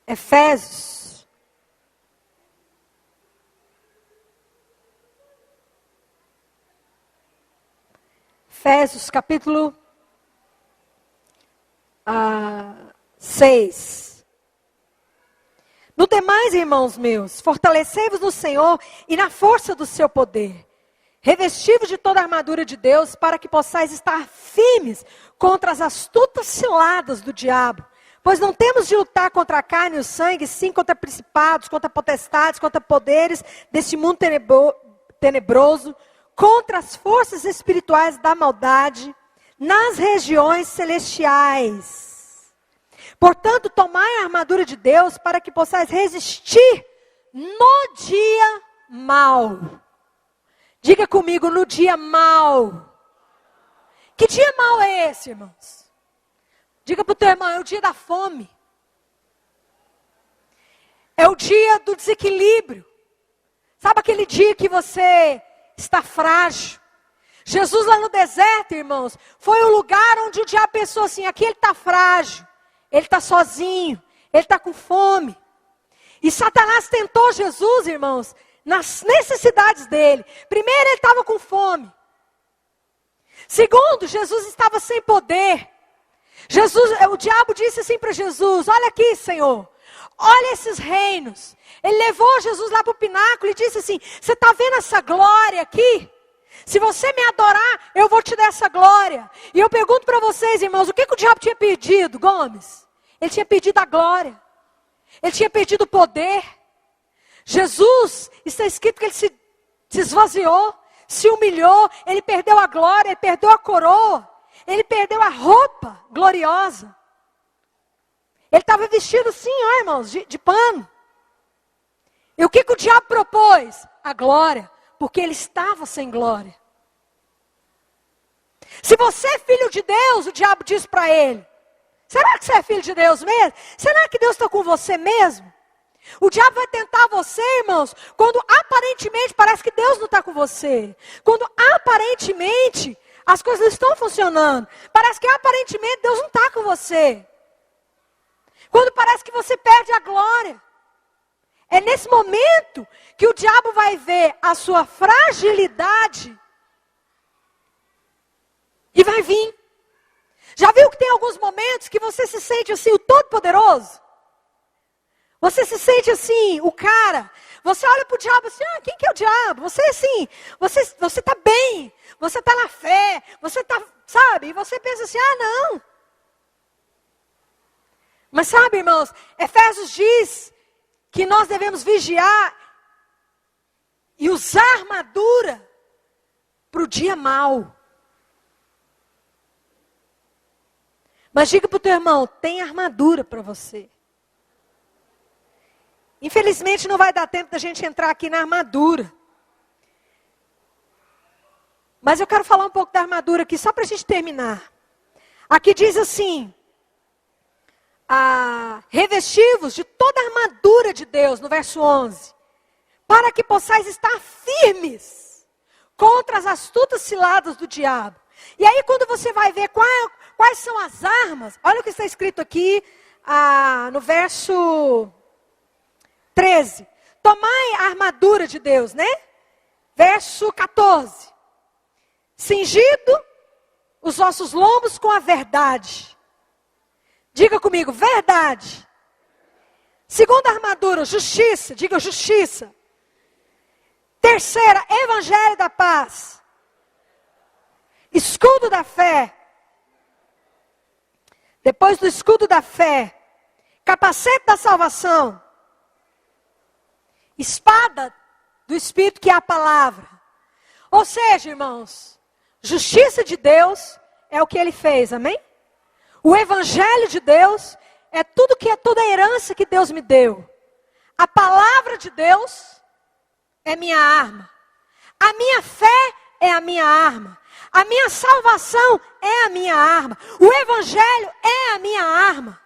Efésios. Efésios, capítulo 6. No demais, irmãos meus, fortalecei-vos no Senhor e na força do seu poder. Revesti-vos de toda a armadura de Deus, para que possais estar firmes contra as astutas ciladas do diabo. Pois não temos de lutar contra a carne e o sangue, sim contra principados, contra potestades, contra poderes deste mundo tenebroso, contra as forças espirituais da maldade nas regiões celestiais. Portanto, tomai a armadura de Deus para que possais resistir no dia mau. Diga comigo, no dia mau. Que dia mau é esse, irmãos? Diga para o teu irmão, é o dia da fome. É o dia do desequilíbrio. Sabe aquele dia que você está frágil? Jesus lá no deserto, irmãos, foi o lugar onde o diabo pensou assim, aqui ele está frágil, ele está sozinho, ele está com fome. E Satanás tentou Jesus, irmãos, nas necessidades dele. Primeiro, ele estava com fome. Segundo, Jesus estava sem poder. O diabo disse assim para Jesus, olha aqui, Senhor, olha esses reinos. Ele levou Jesus lá para o pináculo e disse assim, você está vendo essa glória aqui? Se você me adorar, eu vou te dar essa glória. E eu pergunto para vocês, irmãos, o que o diabo tinha pedido, Gomes? Ele tinha pedido a glória. Ele tinha pedido o poder. Jesus, está escrito que ele se esvaziou, se humilhou, ele perdeu a glória, ele perdeu a coroa, ele perdeu a roupa gloriosa. Ele estava vestido assim, ó, irmãos, de pano. E o que o diabo propôs? A glória, porque ele estava sem glória. Se você é filho de Deus, o diabo diz para ele, será que você é filho de Deus mesmo? Será que Deus está com você mesmo? O diabo vai tentar você, irmãos, quando aparentemente parece que Deus não está com você. Quando aparentemente as coisas não estão funcionando. Parece que aparentemente Deus não está com você. Quando parece que você perde a glória. É nesse momento que o diabo vai ver a sua fragilidade e vai vir. Já viu que tem alguns momentos que você se sente assim, o Todo-Poderoso? Você se sente assim, o cara. Você olha para o diabo assim, quem que é o diabo? Você assim, você está bem, você está na fé, você está, sabe? E você pensa assim, não. Mas sabe, irmãos, Efésios diz que nós devemos vigiar e usar armadura para o dia mau. Mas diga para o teu irmão, tem armadura para você. Infelizmente não vai dar tempo da gente entrar aqui na armadura. Mas eu quero falar um pouco da armadura aqui, só para a gente terminar. Aqui diz assim, revesti-vos de toda a armadura de Deus, no verso 11. Para que possais estar firmes contra as astutas ciladas do diabo. E aí quando você vai ver quais são as armas, olha o que está escrito aqui no verso 13. Tomai a armadura de Deus, né? Verso 14. Cingido os vossos lombos com a verdade. Diga comigo, verdade. Segunda armadura, justiça. Diga justiça. Terceira, evangelho da paz. Escudo da fé. Depois do escudo da fé, capacete da salvação. Espada do Espírito, que é a palavra. Ou seja, irmãos, justiça de Deus é o que Ele fez, amém? O evangelho de Deus é tudo que é toda a herança que Deus me deu. A palavra de Deus é minha arma. A minha fé é a minha arma. A minha salvação é a minha arma. O evangelho é a minha arma.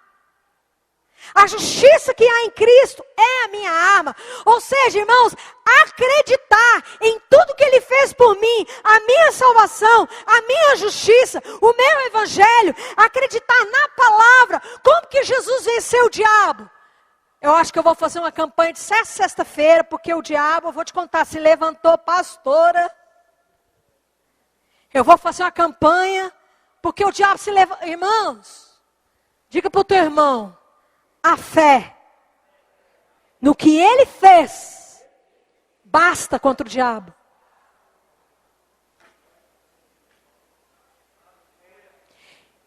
A justiça que há em Cristo é a minha arma. Ou seja, irmãos, acreditar em tudo que Ele fez por mim, a minha salvação, a minha justiça, o meu evangelho, acreditar na palavra, como que Jesus venceu o diabo? Eu acho que eu vou fazer uma campanha de sexta-feira, porque o diabo, eu vou te contar, se levantou, pastora. Eu vou fazer uma campanha, porque o diabo se levantou. Irmãos, diga para o teu irmão, a fé no que Ele fez, basta contra o diabo.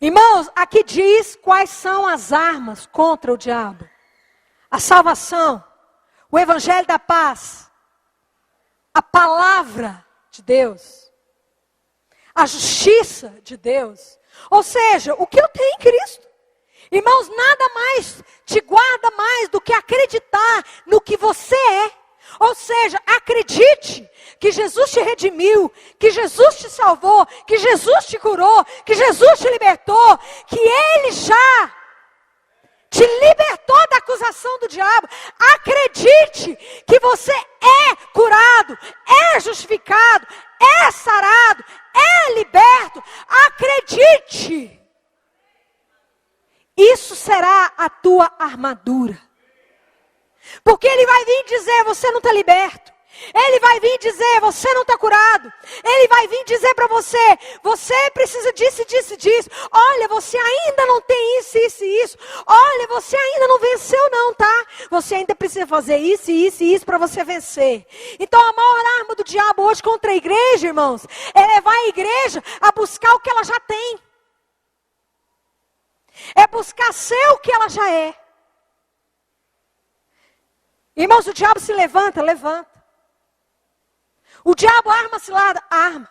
Irmãos, aqui diz quais são as armas contra o diabo. A salvação, o evangelho da paz, a palavra de Deus, a justiça de Deus. Ou seja, o que eu tenho em Cristo. Irmãos, nada mais te guarda mais do que acreditar no que você é. Ou seja, acredite que Jesus te redimiu, que Jesus te salvou, que Jesus te curou, que Jesus te libertou, que Ele já te libertou da acusação do diabo. Acredite que você é curado, é justificado, é sarado, é liberto. Acredite. Isso será a tua armadura. Porque Ele vai vir dizer, você não está liberto. Ele vai vir dizer, você não está curado. Ele vai vir dizer para você, você precisa disso, disso, disso. Olha, você ainda não tem isso, isso e isso. Olha, você ainda não venceu não, tá? Você ainda precisa fazer isso, isso e isso para você vencer. Então a maior arma do diabo hoje contra a igreja, irmãos, é levar a igreja a buscar o que ela já tem. É buscar ser o que ela já é. Irmãos, o diabo se levanta, levanta. O diabo arma cilada, arma.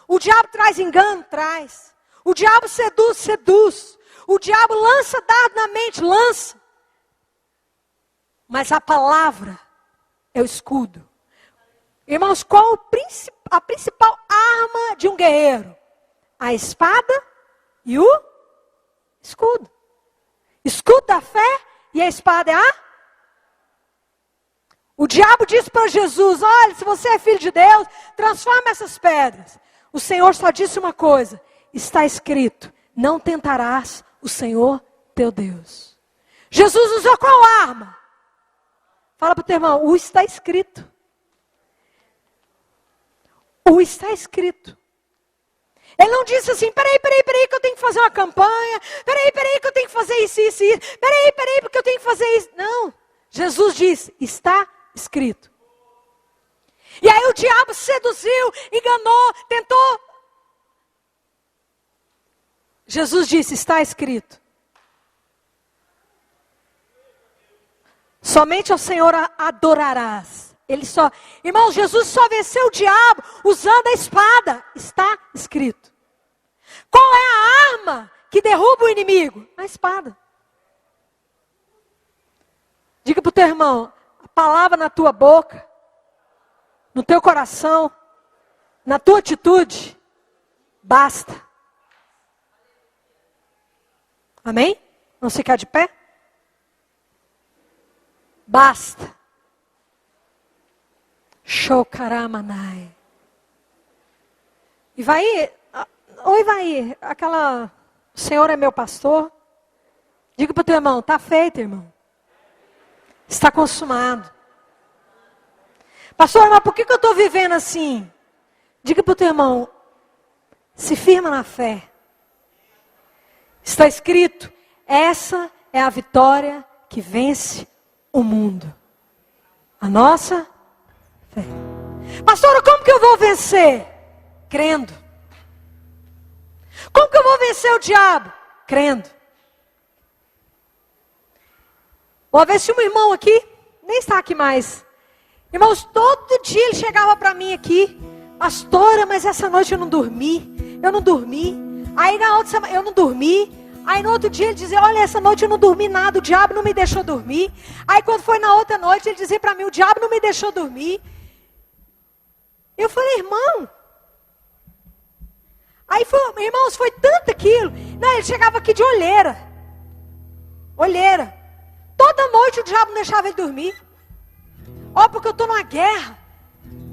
O diabo traz engano, traz. O diabo seduz, seduz. O diabo lança dardo na mente, lança. Mas a palavra é o escudo. Irmãos, qual a principal arma de um guerreiro? A espada e o escudo. Escudo da fé e a espada é a... O diabo disse para Jesus, olha, se você é filho de Deus, transforma essas pedras. O Senhor só disse uma coisa, está escrito, não tentarás o Senhor teu Deus. Jesus usou qual arma? Fala para o teu irmão, o está escrito. O está escrito. Ele não disse assim, peraí que eu tenho que fazer uma campanha, peraí que eu tenho que fazer isso, isso, isso, peraí porque eu tenho que fazer isso. Não, Jesus disse, está escrito. E aí o diabo seduziu, enganou, tentou. Jesus disse, está escrito. Somente ao Senhor adorarás. Irmãos, Jesus só venceu o diabo usando a espada. Está escrito. Qual é a arma que derruba o inimigo? A espada. Diga para o teu irmão, a palavra na tua boca, no teu coração, na tua atitude, basta. Amém? Vamos ficar de pé? Basta. Shokaramanai. E vai, oi vai, aquela, o Senhor é meu pastor. Diga para o teu irmão, está feito, irmão. Está consumado. Pastor, mas por que eu estou vivendo assim? Diga para o teu irmão, se firma na fé. Está escrito, essa é a vitória que vence o mundo. A nossa fé. Pastor, como que eu vou vencer? Crendo. Como que eu vou vencer o diabo? Crendo. Uma vez tinha um irmão aqui, nem está aqui mais. Irmãos, todo dia ele chegava para mim aqui, pastora, mas essa noite eu não dormi. Aí na outra semana eu não dormi. Aí no outro dia ele dizia, olha, essa noite eu não dormi nada, o diabo não me deixou dormir. Aí quando foi na outra noite ele dizia para mim, o diabo não me deixou dormir. Eu falei, irmão. Aí irmãos, foi tanto aquilo. Não, ele chegava aqui de olheira. Toda noite o diabo não deixava ele dormir. Ó, porque eu estou numa guerra.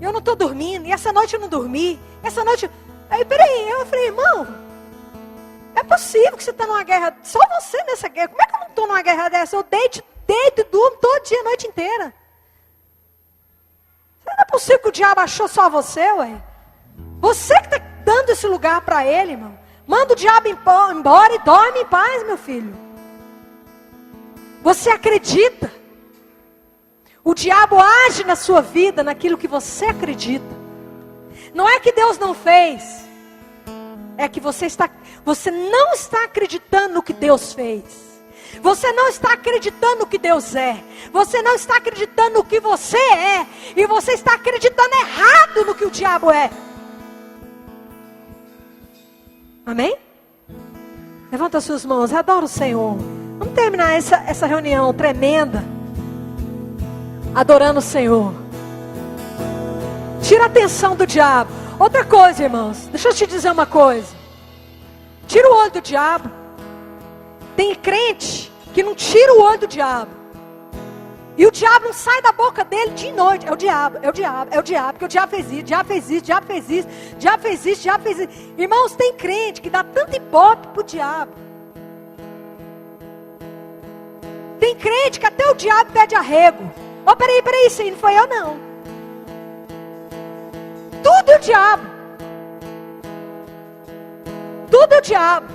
Eu não estou dormindo. E essa noite eu não dormi. Essa noite... Aí, peraí. Eu falei, irmão, é possível que você está numa guerra. Só você nessa guerra. Como é que eu não estou numa guerra dessa? Eu deito e durmo todo dia, a noite inteira. Não é possível que o diabo achou só você, ué. Você que está dando esse lugar para ele, irmão. Manda o diabo embora e dorme em paz, meu filho. Você acredita? O diabo age na sua vida naquilo que você acredita. Não é que Deus não fez. É que você não está acreditando no que Deus fez. Você não está acreditando no que Deus é. Você não está acreditando no que você é. E você está acreditando errado no que o diabo é. Amém? Levanta as suas mãos, adora o Senhor. Vamos terminar essa reunião tremenda adorando o Senhor. Tira a atenção do diabo. Outra coisa, irmãos, deixa eu te dizer uma coisa. Tira o olho do diabo. Tem crente que não tira o olho do diabo. E o diabo não sai da boca dele de noite. É o diabo, é o diabo, é o diabo. Porque o diabo fez isso, o diabo fez isso, o diabo fez isso, o diabo fez isso, o diabo fez isso. Irmãos, tem crente que dá tanto ibope pro diabo. Tem crente que até o diabo pede arrego. Ó, peraí, isso aí não foi eu não. Tudo é o diabo. Tudo é o diabo.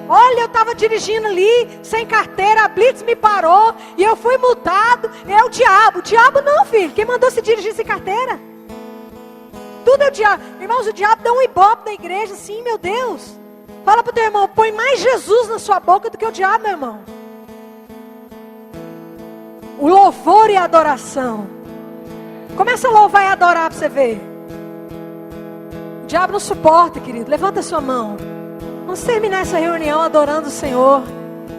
Olha, eu estava dirigindo ali, sem carteira, a Blitz me parou, e eu fui multado, é o diabo. O diabo não, filho, quem mandou se dirigir sem carteira? Tudo é o diabo. Irmãos, o diabo dá um ibope na igreja, sim, meu Deus. Fala para o teu irmão, põe mais Jesus na sua boca do que o diabo, meu irmão. O louvor e a adoração. Começa a louvar e adorar para você ver. O diabo não suporta, querido. Levanta a sua mão. Vamos terminar essa reunião adorando o Senhor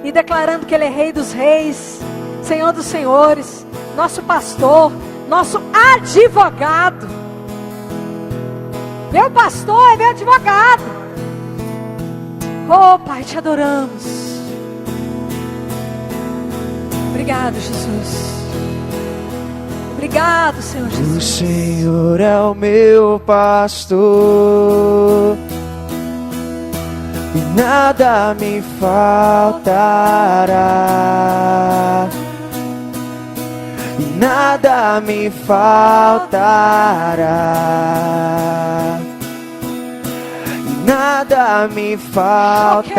e declarando que Ele é Rei dos Reis, Senhor dos Senhores, nosso pastor, nosso advogado. Meu pastor é meu advogado. Oh, Pai, te adoramos. Obrigado, Jesus. Obrigado, Senhor Jesus. O Senhor é o meu pastor e nada me faltará. E nada me faltará. E nada me faltará.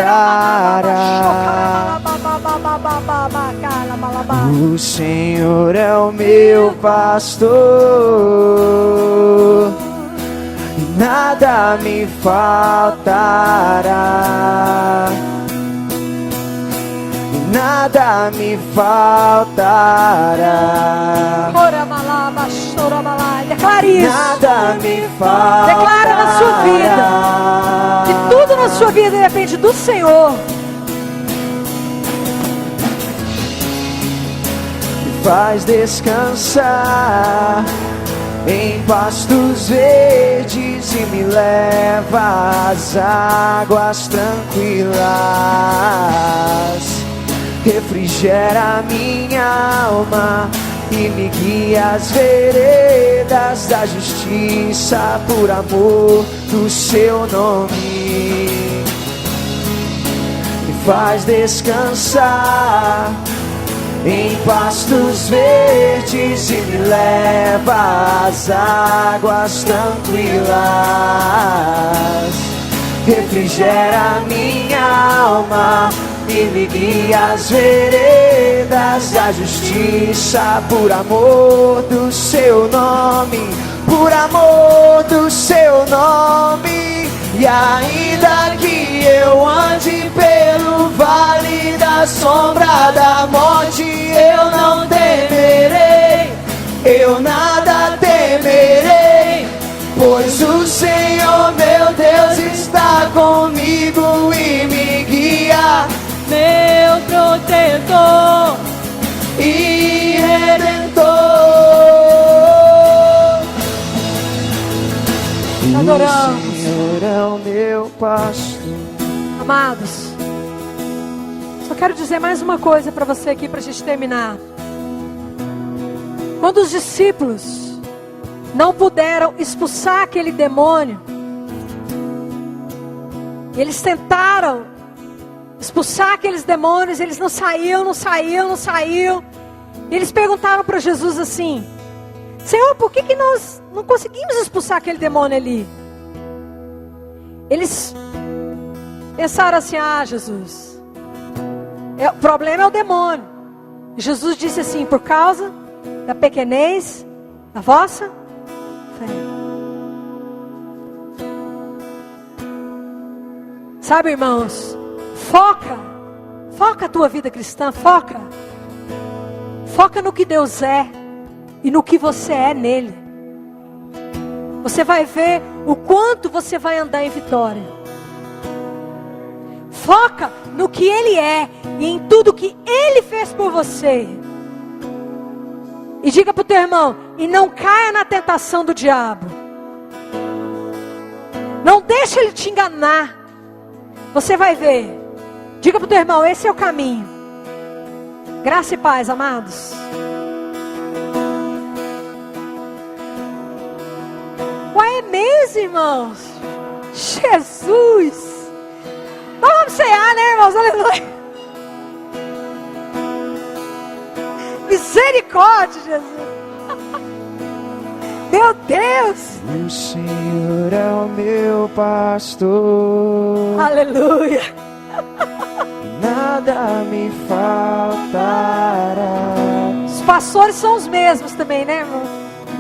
O Senhor é o meu pastor e nada me faltará. E nada me faltará. Declare isso. Nada me faltará. Declara na sua vida. E tudo na sua vida depende do Senhor. Faz descansar em pastos verdes e me leva às águas tranquilas. Refrigera minha alma e me guia às veredas da justiça por amor do seu nome. Me faz descansar em pastos verdes e me leva às águas tranquilas. Refrigera minha alma e me guia às veredas da justiça por amor do seu nome. Por amor do seu nome. E ainda que eu ande pelo vale da sombra da morte, eu não temerei, eu nada temerei, pois o Senhor meu Deus está comigo e me guia, meu protetor e redentor. Adoramos. O Senhor é o meu pastor. Amados, só quero dizer mais uma coisa para você aqui, para a gente terminar. Quando os discípulos não puderam expulsar aquele demônio, eles tentaram expulsar aqueles demônios, eles não saíam. Eles perguntaram para Jesus assim: Senhor, por que nós não conseguimos expulsar aquele demônio ali? Eles pensaram assim: ah, Jesus, o problema é o demônio. E Jesus disse assim: por causa da pequenez da vossa fé. Sabe, irmãos, foca a tua vida cristã, foca no que Deus é e no que você é nele. Você vai ver o quanto você vai andar em vitória. Foca no que Ele é e em tudo que Ele fez por você. E diga para o teu irmão, e não caia na tentação do diabo. Não deixe ele te enganar. Você vai ver. Diga para o teu irmão, esse é o caminho. Graça e paz, amados. Ué, é mesmo, irmãos? Jesus. Vamos cear, né, irmãos? Aleluia. Misericórdia, Jesus. Meu Deus. O Senhor é o meu pastor. Aleluia. Nada me faltará. Os pastores são os mesmos também, né, irmão?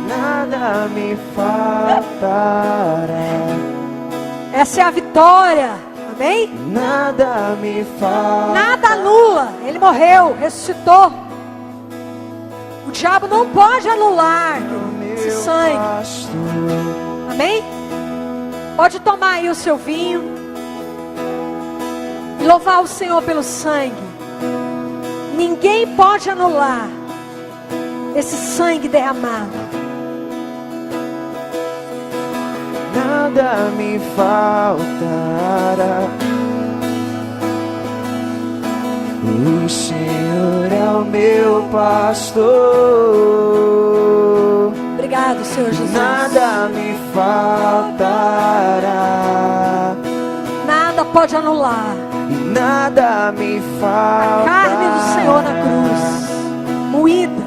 Nada me faltará. Essa é a vitória. Amém? Nada me faltará. Nada anula. Ele morreu, ressuscitou. O diabo não pode anular esse sangue. Amém? Pode tomar aí o seu vinho e louvar o Senhor pelo sangue. Ninguém pode anular esse sangue derramado. Nada me faltará. O Senhor é o meu pastor. Obrigado, Senhor Jesus. Nada me faltará. Nada pode anular Nada me faltará. a carne do Senhor na cruz, moída.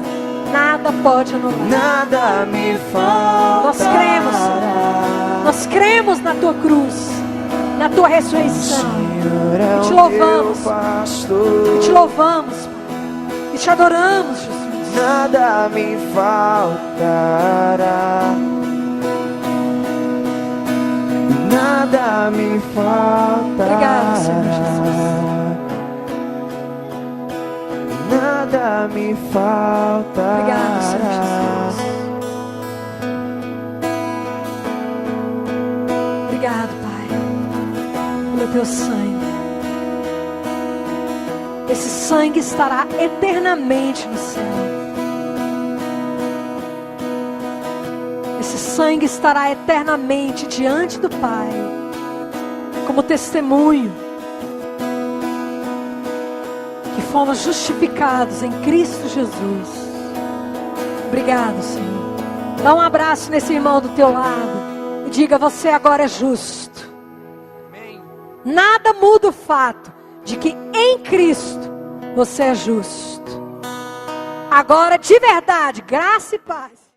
Nada pode anular. Nada me faltará. Nós cremos, Senhor. Nós cremos na tua cruz, na tua ressurreição. E te louvamos. E te louvamos, Pai. E te adoramos, Jesus. Nada me faltará. Nada me faltará. Obrigado, Senhor Jesus. Nada me faltará. Obrigado, Senhor Jesus. Obrigado, Pai, pelo teu sangue. Esse sangue estará eternamente no céu. Esse sangue estará eternamente diante do Pai, como testemunho que fomos justificados em Cristo Jesus. Obrigado, Senhor. Dá um abraço nesse irmão do teu lado e diga: você agora é justo. Nada muda o fato de que em Cristo você é justo. Agora, de verdade, graça e paz.